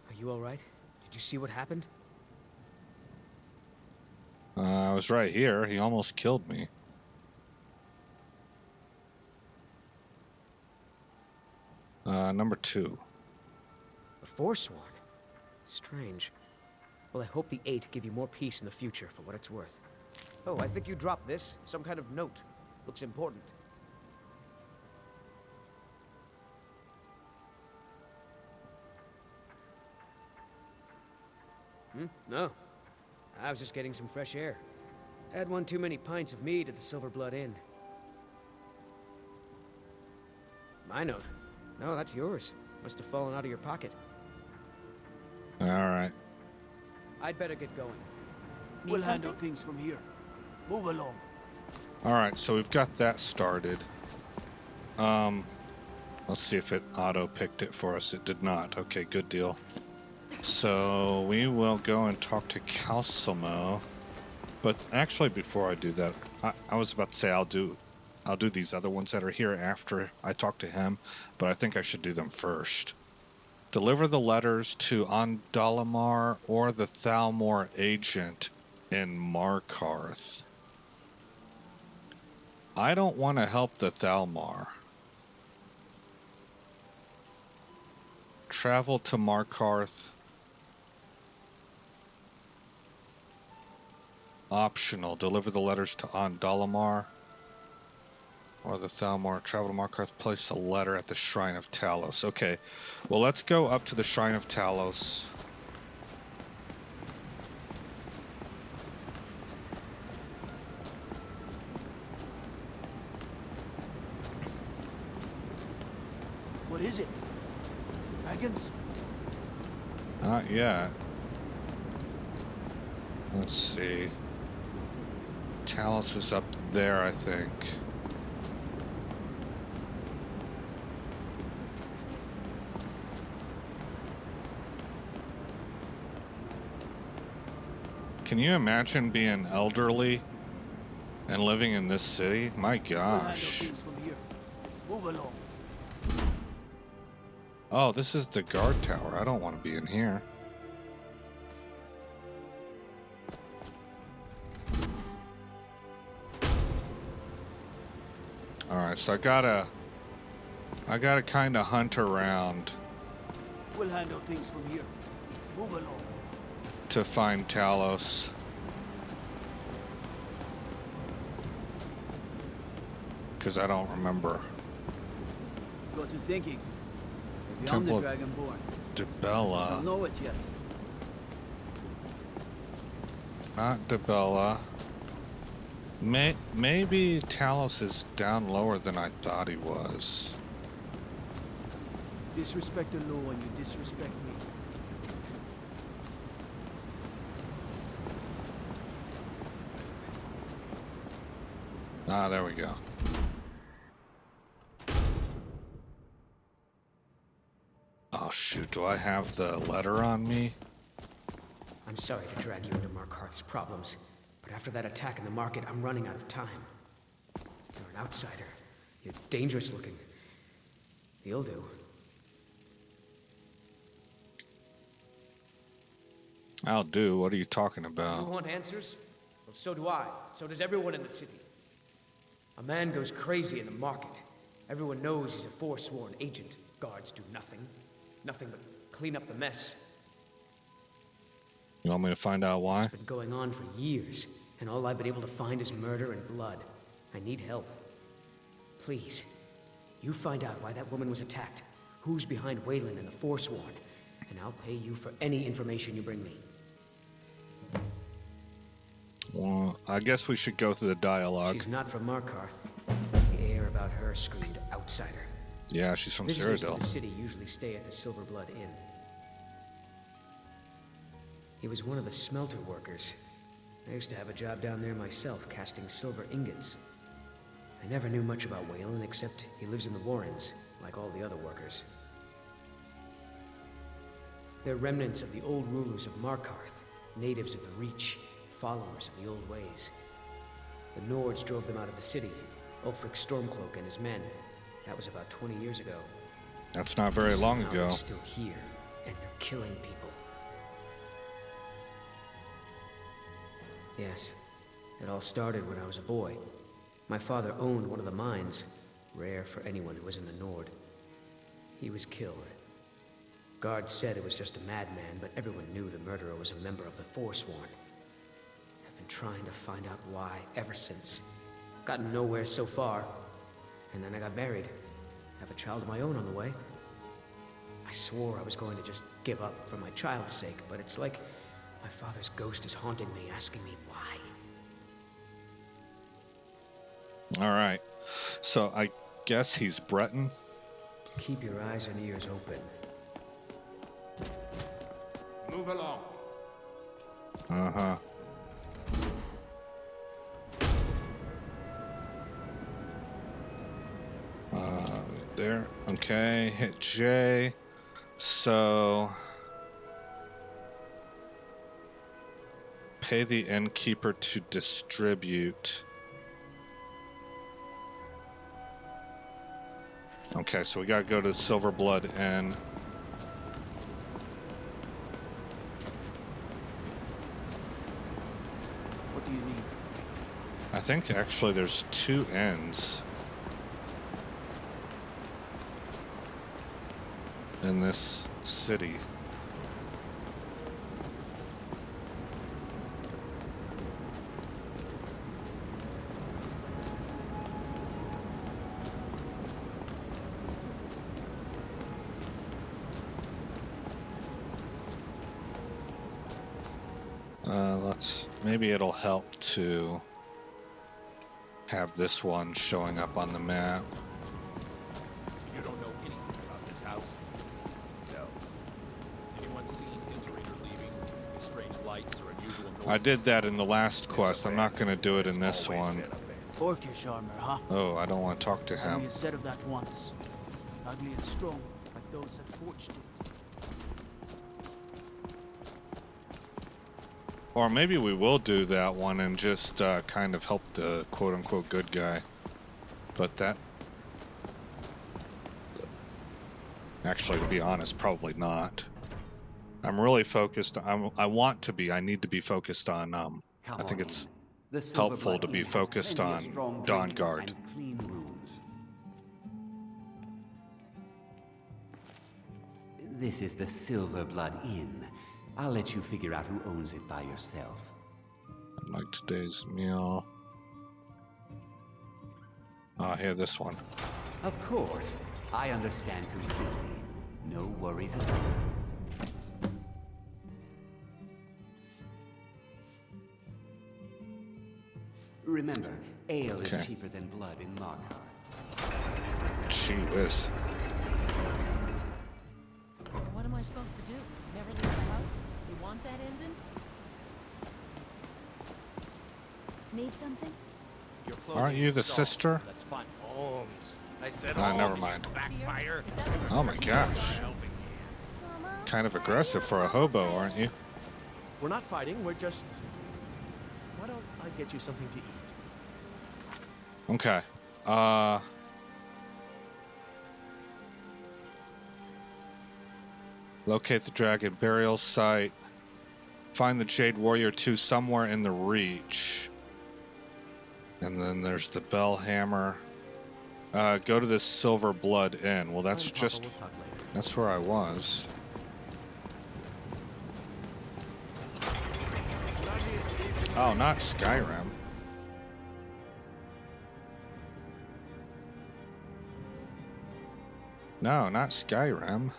Are you alright? Did you see what happened? I was right here. He almost killed me. Number 2. A Forsworn? Strange. Well, I hope the 8 give you more peace in the future, for what it's worth. Oh, I think you dropped this. Some kind of note. Looks important. No. I was just getting some fresh air. Had one too many pints of mead at the Silver Blood Inn. My note? No, that's yours. Must have fallen out of your pocket. Alright. I'd better get going. We'll handle things from here. Move along. Alright, so we've got that started. Let's see if it auto-picked it for us. It did not. Okay, good deal. So we will go and talk to Calcimo. But actually, before I do that, I was about to say I'll do these other ones that are here after I talk to him, but I think I should do them first. Deliver the letters to Ondalamar or the Thalmor agent in Markarth. I don't want to help the Thalmor. Travel to Markarth. Optional. Deliver the letters to Ondalamar or the Thalmor. Travel to Markarth. Place a letter at the Shrine of Talos. Okay. Well, let's go up to the Shrine of Talos. What is it? Dragons? Not yet. Let's see. Talos is up there, I think. Can you imagine being elderly and living in this city? My gosh. Move along. Oh, this is the guard tower. I don't want to be in here. Alright, so I gotta kind of hunt around. We'll handle things from here. Move along. To find Talos. Because I don't remember. Got to thinking. Maybe Temple I'm the Dragonborn. Dibella. Don't know it yet. Not Dibella. Maybe Talos is down lower than I thought he was. Disrespect the law and you disrespect me. Ah, there we go. Oh shoot, do I have the letter on me? I'm sorry to drag you into Markarth's problems, but after that attack in the market, I'm running out of time. You're an outsider. You're dangerous looking. You'll do. I'll do. What are you talking You about? want answers? Well, so do I. So does everyone in the city. A man goes crazy in the market. Everyone knows he's a forsworn agent. Guards do nothing. Nothing but clean up the mess. You want me to find out why? This has been going on for years, and all I've been able to find is murder and blood. I need help. Please, you find out why that woman was attacked, who's behind Waylon and the Forsworn, and I'll pay you for any information you bring me. Well, I guess we should go through the dialogue. She's not from Markarth. The air about her screamed outsider. Yeah, she's from Visitors Cyrodiil. to the city usually stay at the Silver Blood Inn. He was one of the smelter workers. I used to have a job down there myself, casting silver ingots. I never knew much about Waylon, except he lives in the Warrens, like all the other workers. They're remnants of the old rulers of Markarth, natives of the Reach, followers of the old ways. The Nords drove them out of the city, Ulfric Stormcloak and his men. That was about 20 years ago. That's not very long Somehow ago. They're still here, and they're killing people. Yes, it all started when I was a boy. My father owned one of the mines, rare for anyone who was in the Nord. He was killed. Guards said it was just a madman, but everyone knew the murderer was a member of the Forsworn. I've been trying to find out why ever since. Gotten nowhere so far. And then I got married. Have a child of my own on the way. I swore I was going to just give up for my child's sake, but it's like my father's ghost is haunting me, asking me why. All right. So I guess he's Breton. Keep your eyes and ears open. Move along. Uh-huh. There. Okay, hit J. So pay the innkeeper to distribute. Okay, so we gotta go to the Silver Blood Inn. What do you need? I think actually there's 2 inns in this city. Maybe it'll help to have this one showing up on the map. You don't know anything about this house? No. Anyone seen entering or leaving? Strange lights or unusual noises? I did that in the last quest. I'm not going to do it in this one. Orcish armor, huh? Oh, I don't want to talk to him. You said of that once. Ugly and strong, like those that forged it. Or maybe we will do that one and just kind of help the quote-unquote good guy. But that... Actually, to be honest, probably not. I'm really focused... I want to be. I need to be focused on... I think it's helpful to be focused on Dawnguard. This is the Silver Blood Inn. I'll let you figure out who owns it by yourself. Like today's meal. Here, this one. Of course. I understand completely. No worries at all. Remember, ale is cheaper than blood in Markarth. Gee whiz. What am I supposed to do? Never leave the house? You want that ending? Need something? Aren't you the sister? That's fine. I said never mind. Backfire. Oh my gosh. Kind of aggressive for a hobo, aren't you? We're not fighting, we're just... Why don't I get you something to eat? Okay. Locate the dragon burial site. Find the Jade Warrior 2 somewhere in the Reach. And then there's the Bell Hammer. Go to this Silver Blood Inn. Well, that's just... That's where I was. Oh, not Skyrim. No, not Skyrim.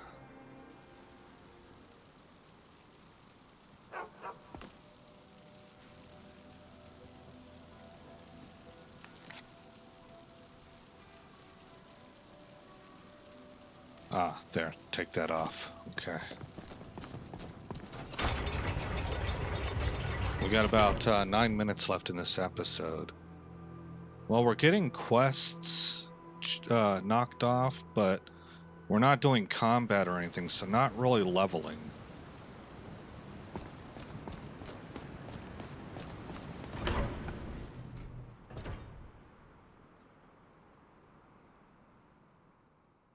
Ah, there. Take that off. Okay. We got about 9 minutes left in this episode. Well, we're getting quests knocked off, but we're not doing combat or anything, so not really leveling.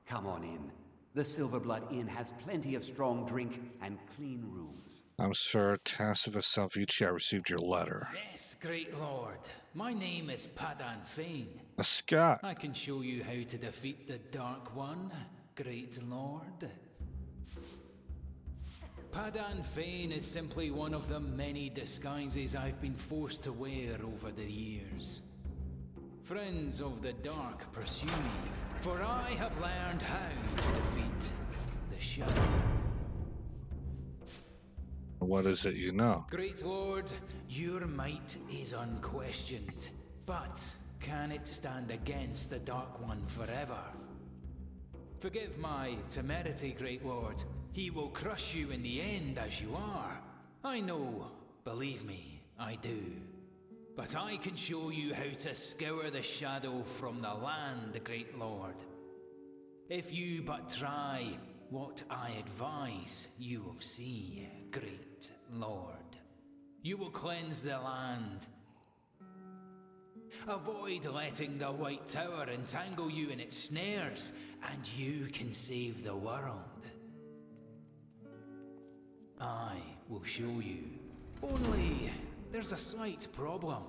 Come on in. The Silverblood Inn has plenty of strong drink and clean rooms. I'm Sir Tacitus Salvici. I received your letter. Yes, great lord. My name is Padan Fane. A Scot. I can show you how to defeat the Dark One, great lord. Padan Fane is simply one of the many disguises I've been forced to wear over the years. Friends of the Dark pursue me, for I have learned how to defeat the Shadow. What is it you know? Great Lord, your might is unquestioned, but can it stand against the Dark One forever? Forgive my temerity, Great Lord. He will crush you in the end as you are. I know, believe me, I do. But I can show you how to scour the shadow from the land, Great Lord. If you but try what I advise, you will see, Great Lord. You will cleanse the land. Avoid letting the White Tower entangle you in its snares, and you can save the world. I will show you. Only there's a slight problem.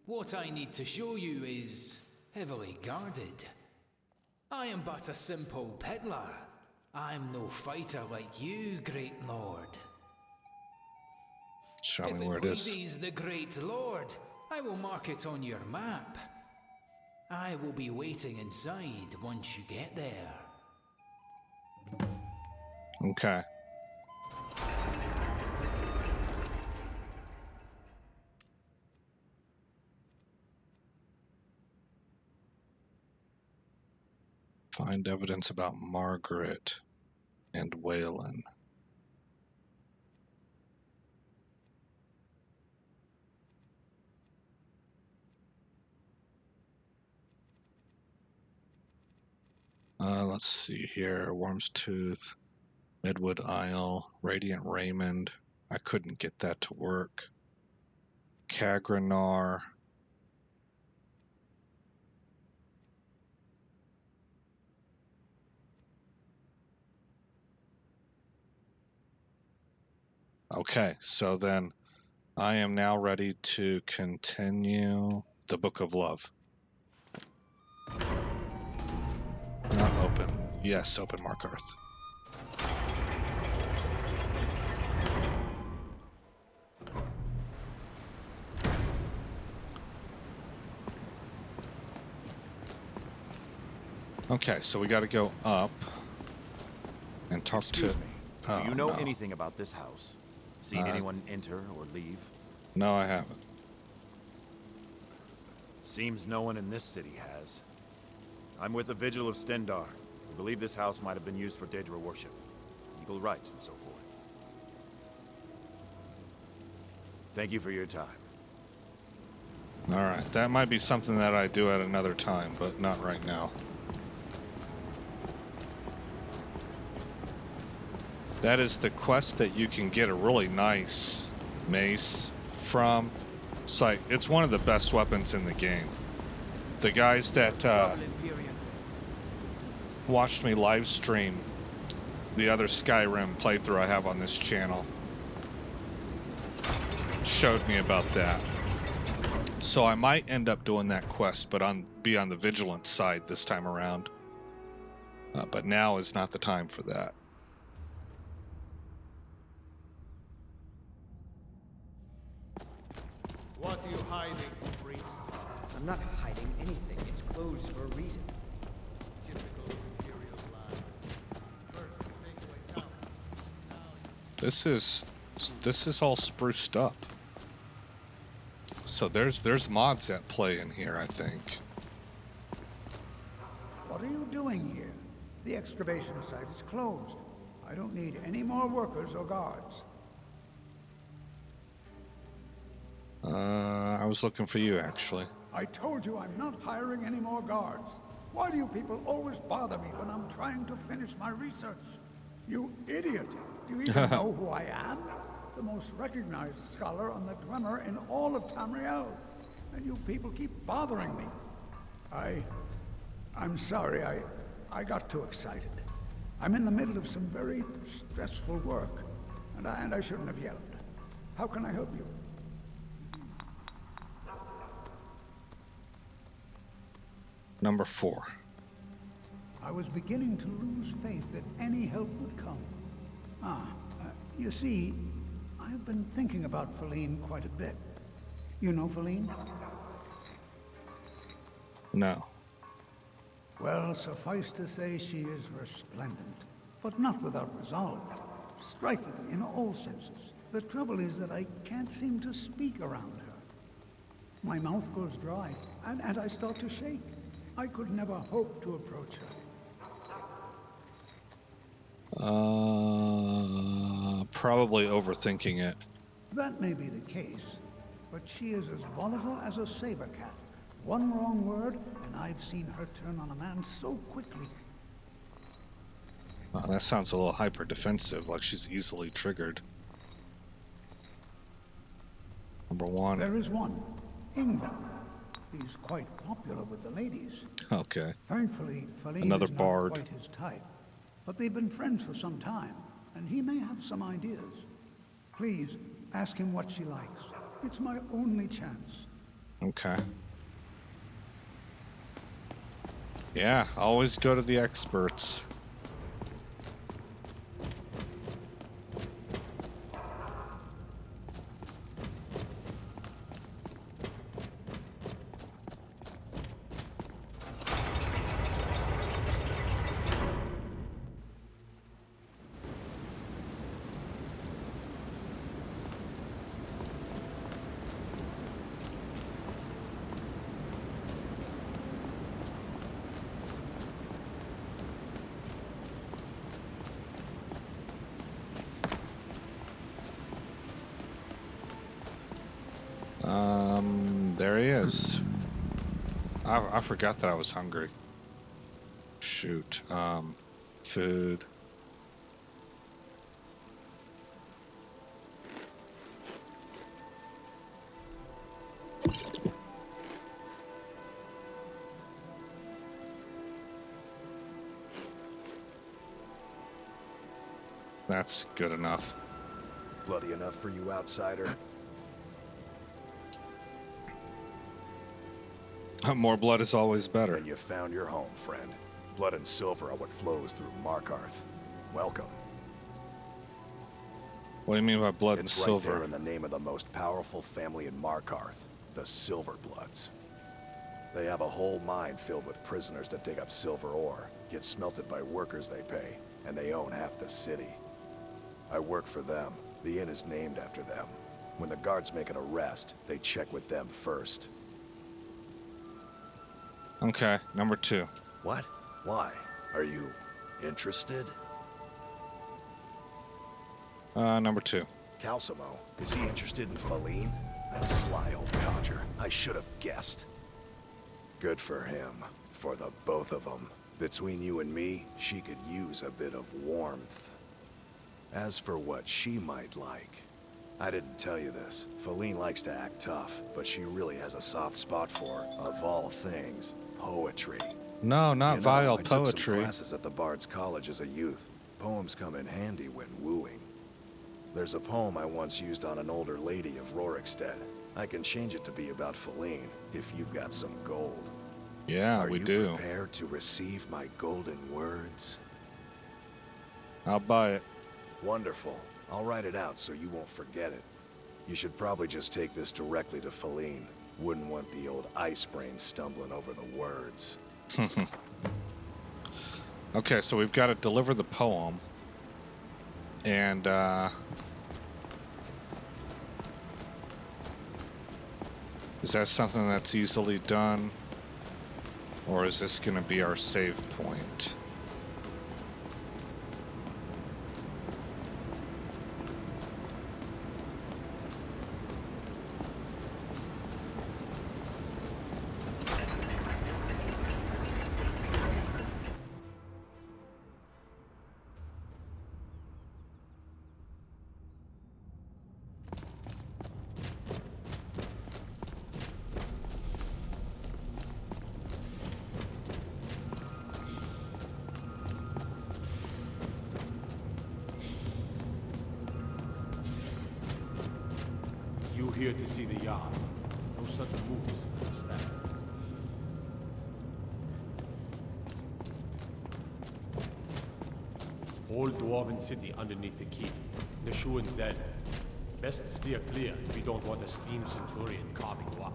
What I need to show you is heavily guarded. I am but a simple peddler. I'm no fighter like you, Great Lord. Show me where it is. If it pleases the Great Lord, I will mark it on your map. I will be waiting inside once you get there. Okay. Find evidence about Margaret and Waylon. Let's see here. Worm's Tooth, Midwood Isle, Radiant Raymond. I couldn't get that to work. Cagranar. Okay, so then I am now ready to continue the Book of Love. Not open. Yes, open Mark Earth. Okay, so we got to go up and talk Excuse to... me. Do you know anything about this house? Seen anyone enter or leave? No, I haven't. Seems no one in this city has. I'm with the Vigil of Stendar. We believe this house might have been used for Daedra worship, eagle rites, and so forth. Thank you for your time. Alright, that might be something that I do at another time, but not right now. That is the quest that you can get a really nice mace from. It's one of the best weapons in the game. The guys that watched me live stream the other Skyrim playthrough I have on this channel showed me about that. So I might end up doing that quest, but be on the Vigilance side this time around. But now is not the time for that. What are you hiding, priest? I'm not hiding anything. It's closed for a reason. Typical Imperial This is all spruced up. So there's mods at play in here, I think. What are you doing here? The excavation site is closed. I don't need any more workers or guards. I was looking for you, actually. I told you I'm not hiring any more guards. Why do you people always bother me when I'm trying to finish my research? You idiot! Do you even know who I am? The most recognized scholar on the Dwemer in all of Tamriel. And you people keep bothering me. I'm sorry, I got too excited. I'm in the middle of some very stressful work, and I shouldn't have yelled. How can I help you? Number 4. I was beginning to lose faith that any help would come. You see, I've been thinking about Feline quite a bit. You know Feline? No. Well, suffice to say she is resplendent, but not without resolve. Striking in all senses. The trouble is that I can't seem to speak around her. My mouth goes dry, and I start to shake. I could never hope to approach her. Probably overthinking it. That may be the case, but she is as volatile as a saber cat. One wrong word, and I've seen her turn on a man so quickly. That sounds a little hyper-defensive, like she's easily triggered. Number 1. There is one, Ingvar. He's quite popular with the ladies. Okay. Thankfully, Feline Another is bard. not quite his type. But they've been friends for some time, and he may have some ideas. Please, ask him what she likes. It's my only chance. Okay. Yeah, always go to the experts. There he is. I forgot that I was hungry. Shoot. Food. That's good enough. Bloody enough for you, outsider? More blood is always better. And you found your home, friend. Blood and silver are what flows through Markarth. Welcome. What do you mean by blood and It's silver? right there in the name of the most powerful family in Markarth, the Silverbloods. They have a whole mine filled with prisoners that dig up silver ore, get smelted by workers they pay, and they own half the city. I work for them. The inn is named after them. When the guards make an arrest, they check with them first. Okay, number 2. What? Why? Are you interested? Number 2. Calcimo, is he interested in Feline? That sly old codger. I should have guessed. Good for him. For the both of them. Between you and me, she could use a bit of warmth. As for what she might like, I didn't tell you this. Feline likes to act tough, but she really has a soft spot for, of all things, poetry. No, not vile I took poetry. some classes at the Bard's College as a youth. Poems come in handy when wooing. There's a poem I once used on an older lady of Rorikstead. I can change it to be about Feline, if you've got some gold. Yeah, we do. Are you prepared to receive my golden words? I'll buy it. Wonderful. I'll write it out so you won't forget it. You should probably just take this directly to Feline. Wouldn't want the old ice brain stumbling over the words. Okay, so we've got to deliver the poem. And is that something that's easily done? Or is this going to be our save point? You here to see the yard. No sudden moves, understand? Whole Dwarven city underneath the keep. The Shu and Zed. Best steer clear if you don't want a steam centurion carving you up.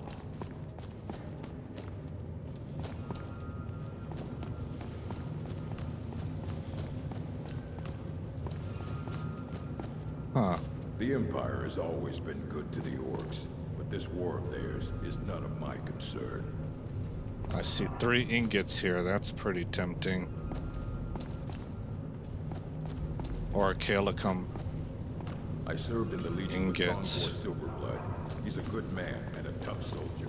Huh. The Empire has always been good to the orcs, but this war of theirs is none of my concern. I see 3 ingots here. That's pretty tempting. Or a calicum. I served in the Legion ingots. with Silverblood. He's a good man and a tough soldier.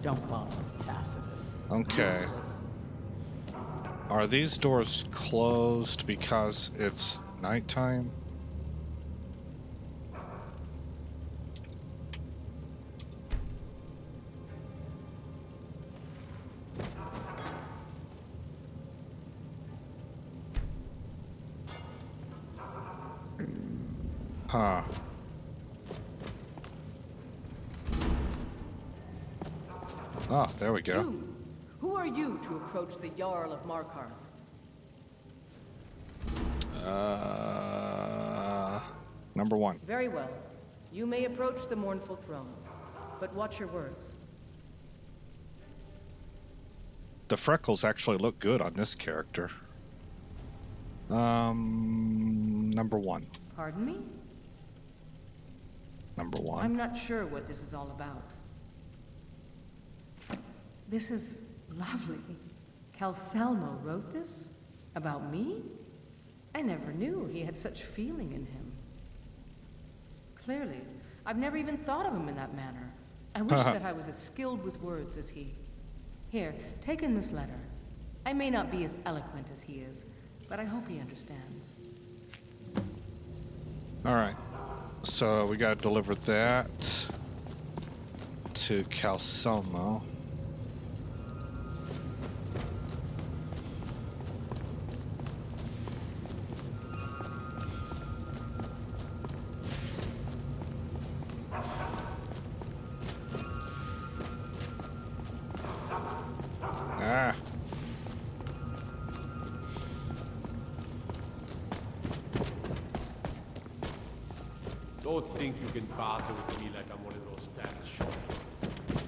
Don't bother with Tacitus. Okay. Are these doors closed because it's nighttime? Huh. Oh, there we go. You. Who are you to approach the Jarl of Markarth? Number 1. Very well. You may approach the mournful throne, but watch your words. The freckles actually look good on this character. Number 1. Pardon me? Number 1. I'm not sure what this is all about. This is lovely. Calcelmo wrote this? About me? I never knew he had such feeling in him. Clearly, I've never even thought of him in that manner. I wish that I was as skilled with words as he. Here, take in this letter. I may not be as eloquent as he is, but I hope he understands. Alright. So we gotta deliver that to Calcelmo. Ah. Don't think you can barter with me like I'm one of those damn shopkeepers.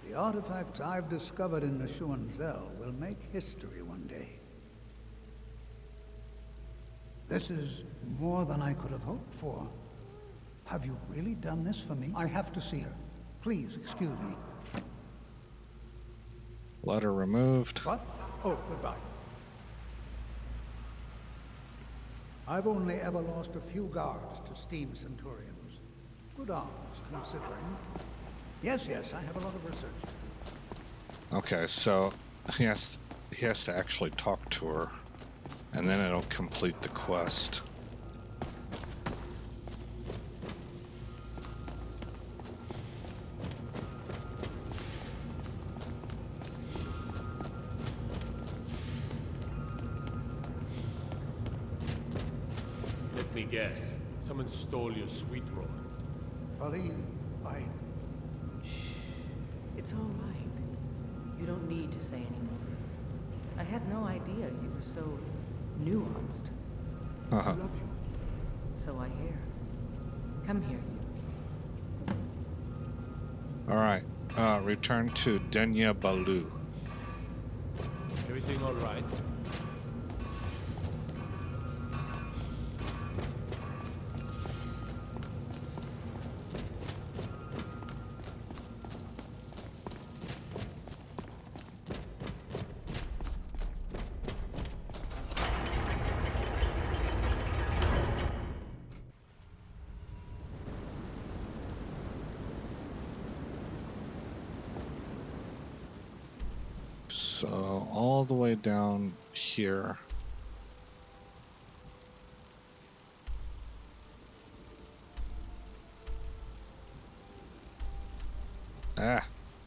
The artifacts I've discovered in the Schuenzel will make history one day. This is more than I could have hoped for. Have you really done this for me? I have to see her. Please, excuse me. Letter removed. What? Oh, goodbye. I've only ever lost a few guards to steam centurions. Good arms, considering. Yes, I have a lot of research to do. Okay, so he has to actually talk to her, and then it'll complete the quest. Let me guess. Someone stole your sweet roll. Pauline, It's all right. You don't need to say anymore. I had no idea you were so nuanced. I love you. So I hear. Come here, you. Alright, return to Denya Balu. Everything all right? So all the way down here.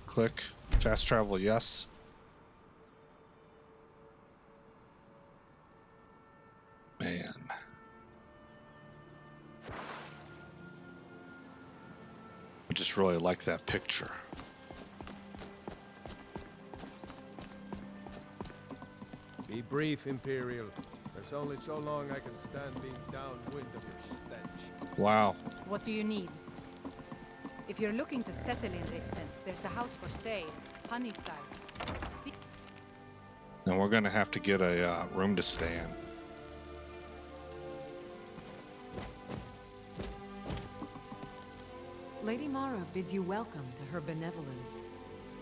Click. Fast travel, yes. Man. I just really like that picture. Be brief, Imperial. There's only so long I can stand being downwind of your stench. Wow. What do you need? If you're looking to settle in Riften, there's a house for sale, Honeyside. See? And we're gonna have to get a room to stay in. Lady Mara bids you welcome to her benevolence.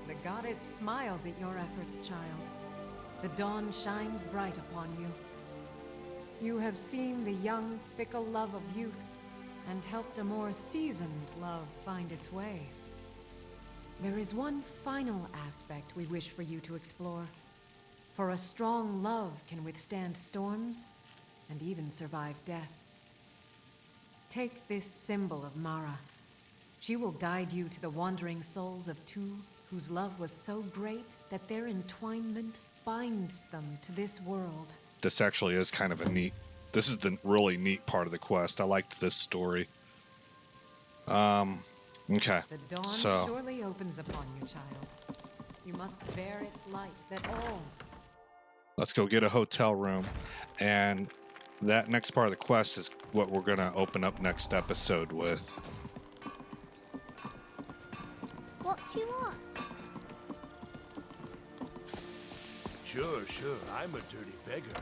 The goddess smiles at your efforts, child. The dawn shines bright upon you. You have seen the young, fickle love of youth and helped a more seasoned love find its way. There is one final aspect we wish for you to explore. For a strong love can withstand storms and even survive death. Take this symbol of Mara. She will guide you to the wandering souls of two whose love was so great that their entwinement binds them to this world. This actually is kind of a neat. This is the really neat part of the quest. I liked this story. Okay. The dawn so surely opens upon you, child. You must bear its light that all. Let's go get a hotel room, and that next part of the quest is what we're gonna open up next episode with. What do you want? Sure, I'm a dirty beggar.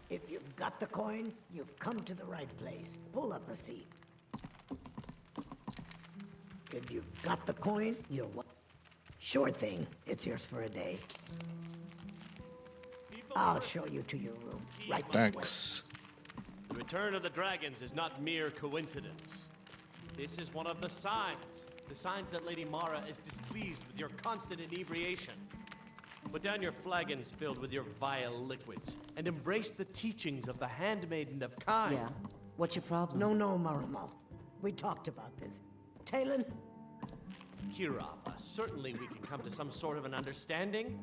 If you've got the coin, you've come to the right place. Pull up a seat. If you've got the coin, you're what? Sure thing. It's yours for a day. I'll show you to your room. Right this way. Thanks. The return of the dragons is not mere coincidence. This is one of the signs that Lady Mara is displeased with your constant inebriation. Put down your flagons filled with your vile liquids, and embrace the teachings of the Handmaiden of Kind. Yeah. What's your problem? No, Marimal. We talked about this. Talon? Kirava, certainly we can come to some sort of an understanding.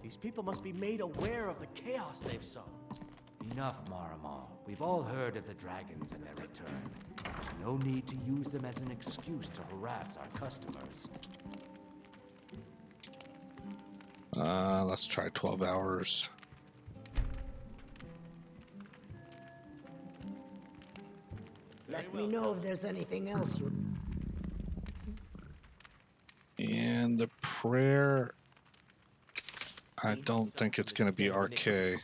These people must be made aware of the chaos they've sown. Enough, Marimal. We've all heard of the dragons and their return. There's no need to use them as an excuse to harass our customers. Let's try 12 hours. Let me know if there's anything else you... And the prayer... I don't think it's going to be RK.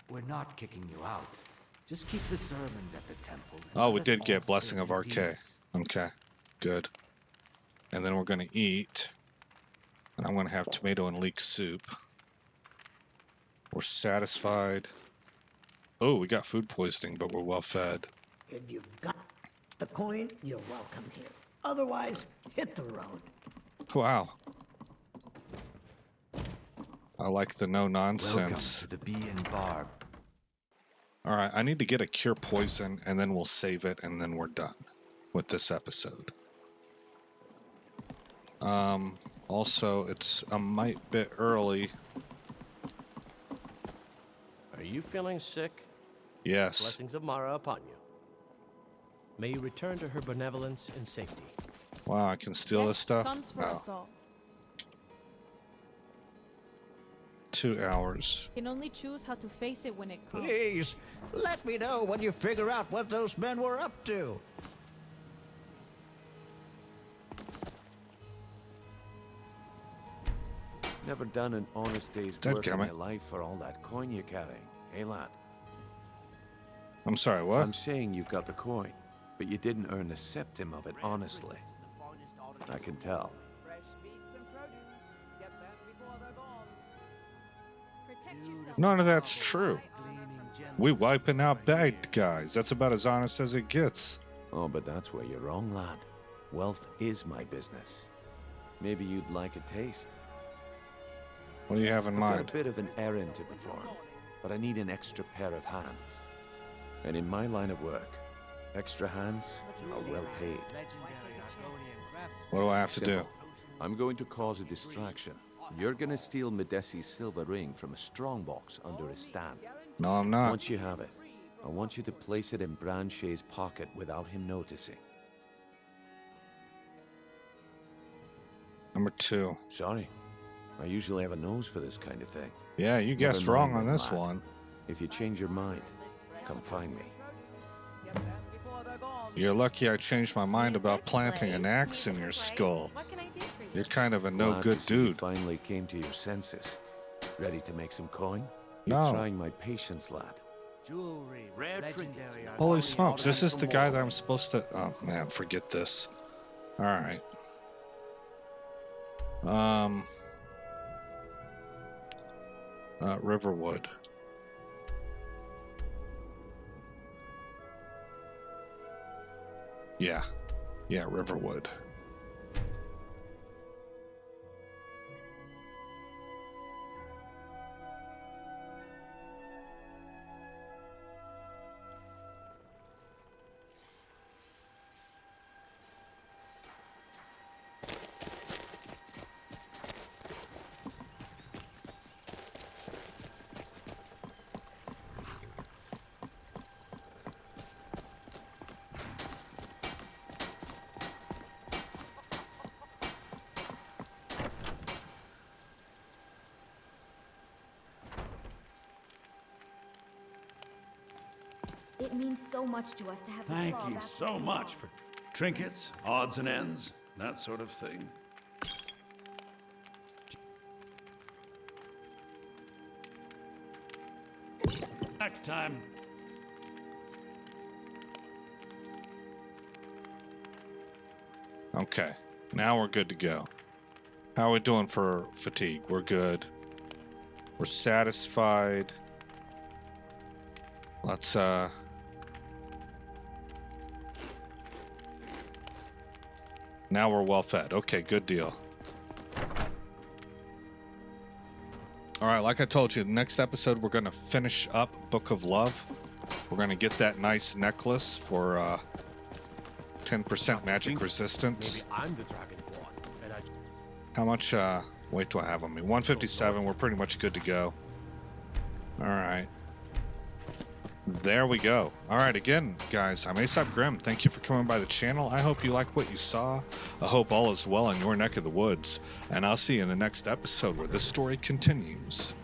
We're not kicking you out. Just keep the sermons at the temple. Oh, we did get Blessing of RK. Okay, good. And then we're going to eat. And I'm going to have tomato and leek soup. We're satisfied. Oh, we got food poisoning, but we're well fed. If you've got the coin, you're welcome here. Otherwise, hit the road. Wow. I like the no nonsense. Welcome to the Bee and Barb. All right, I need to get a cure poison, and then we'll save it, and then we're done with this episode. Also, it's a mite bit early. Are you feeling sick? Yes. Blessings of Mara upon you. May you return to her benevolence in safety. Wow, I can steal this stuff? Comes for us all. 2 hours. You can only choose how to face it when it comes. Please, let me know when you figure out what those men were up to. Never done an honest day's work in my life for all that coin you're carrying, hey lad? I'm sorry, what? I'm saying you've got the coin, but you didn't earn a septim of it honestly. I can tell. None of that's true. We wiping out bad guys. That's about as honest as it gets. Oh, but that's where you're wrong, lad. Wealth is my business. Maybe you'd like a taste. What do you have in I've mind? got a bit of an errand to perform, but I need an extra pair of hands. And in my line of work, extra hands are well paid. What do I have to do? I'm going to cause a distraction. You're gonna steal Medesi's silver ring from a strongbox under his stand. No, I'm not. Once you have it, I want you to place it in Branche's pocket without him noticing. Number 2. Sorry. I usually have a nose for this kind of thing. Yeah, you guessed Never wrong mind, on this lad. one. If you change your mind, come find me. You're lucky I changed my mind about planting an axe in your skull. You're kind of a no-good dude. You finally came to your senses. Ready to make some coin? No. You're trying my patience, lad. Jewelry, legendary. Holy smokes, this is the guy that I'm supposed to... Oh, man, forget this. Alright. Riverwood. Yeah. Yeah, Riverwood. It means so much to us to have the Thank claw you back so in much the for trinkets, odds and ends, that sort of thing. Next time. Okay, now we're good to go. How are we doing for fatigue? We're good. We're satisfied. Let's, now we're well fed. Okay, good deal. Alright, like I told you, the next episode we're going to finish up Book of Love. We're going to get that nice necklace for 10% magic resistance. Maybe I'm the Dragonborn, and I... How much weight do I have on me? 157. We're pretty much good to go. Alright. There we go. Alright, again, guys, I'm Aesop Grim. Thank you for coming by the channel. I hope you like what you saw. I hope all is well in your neck of the woods. And I'll see you in the next episode where this story continues.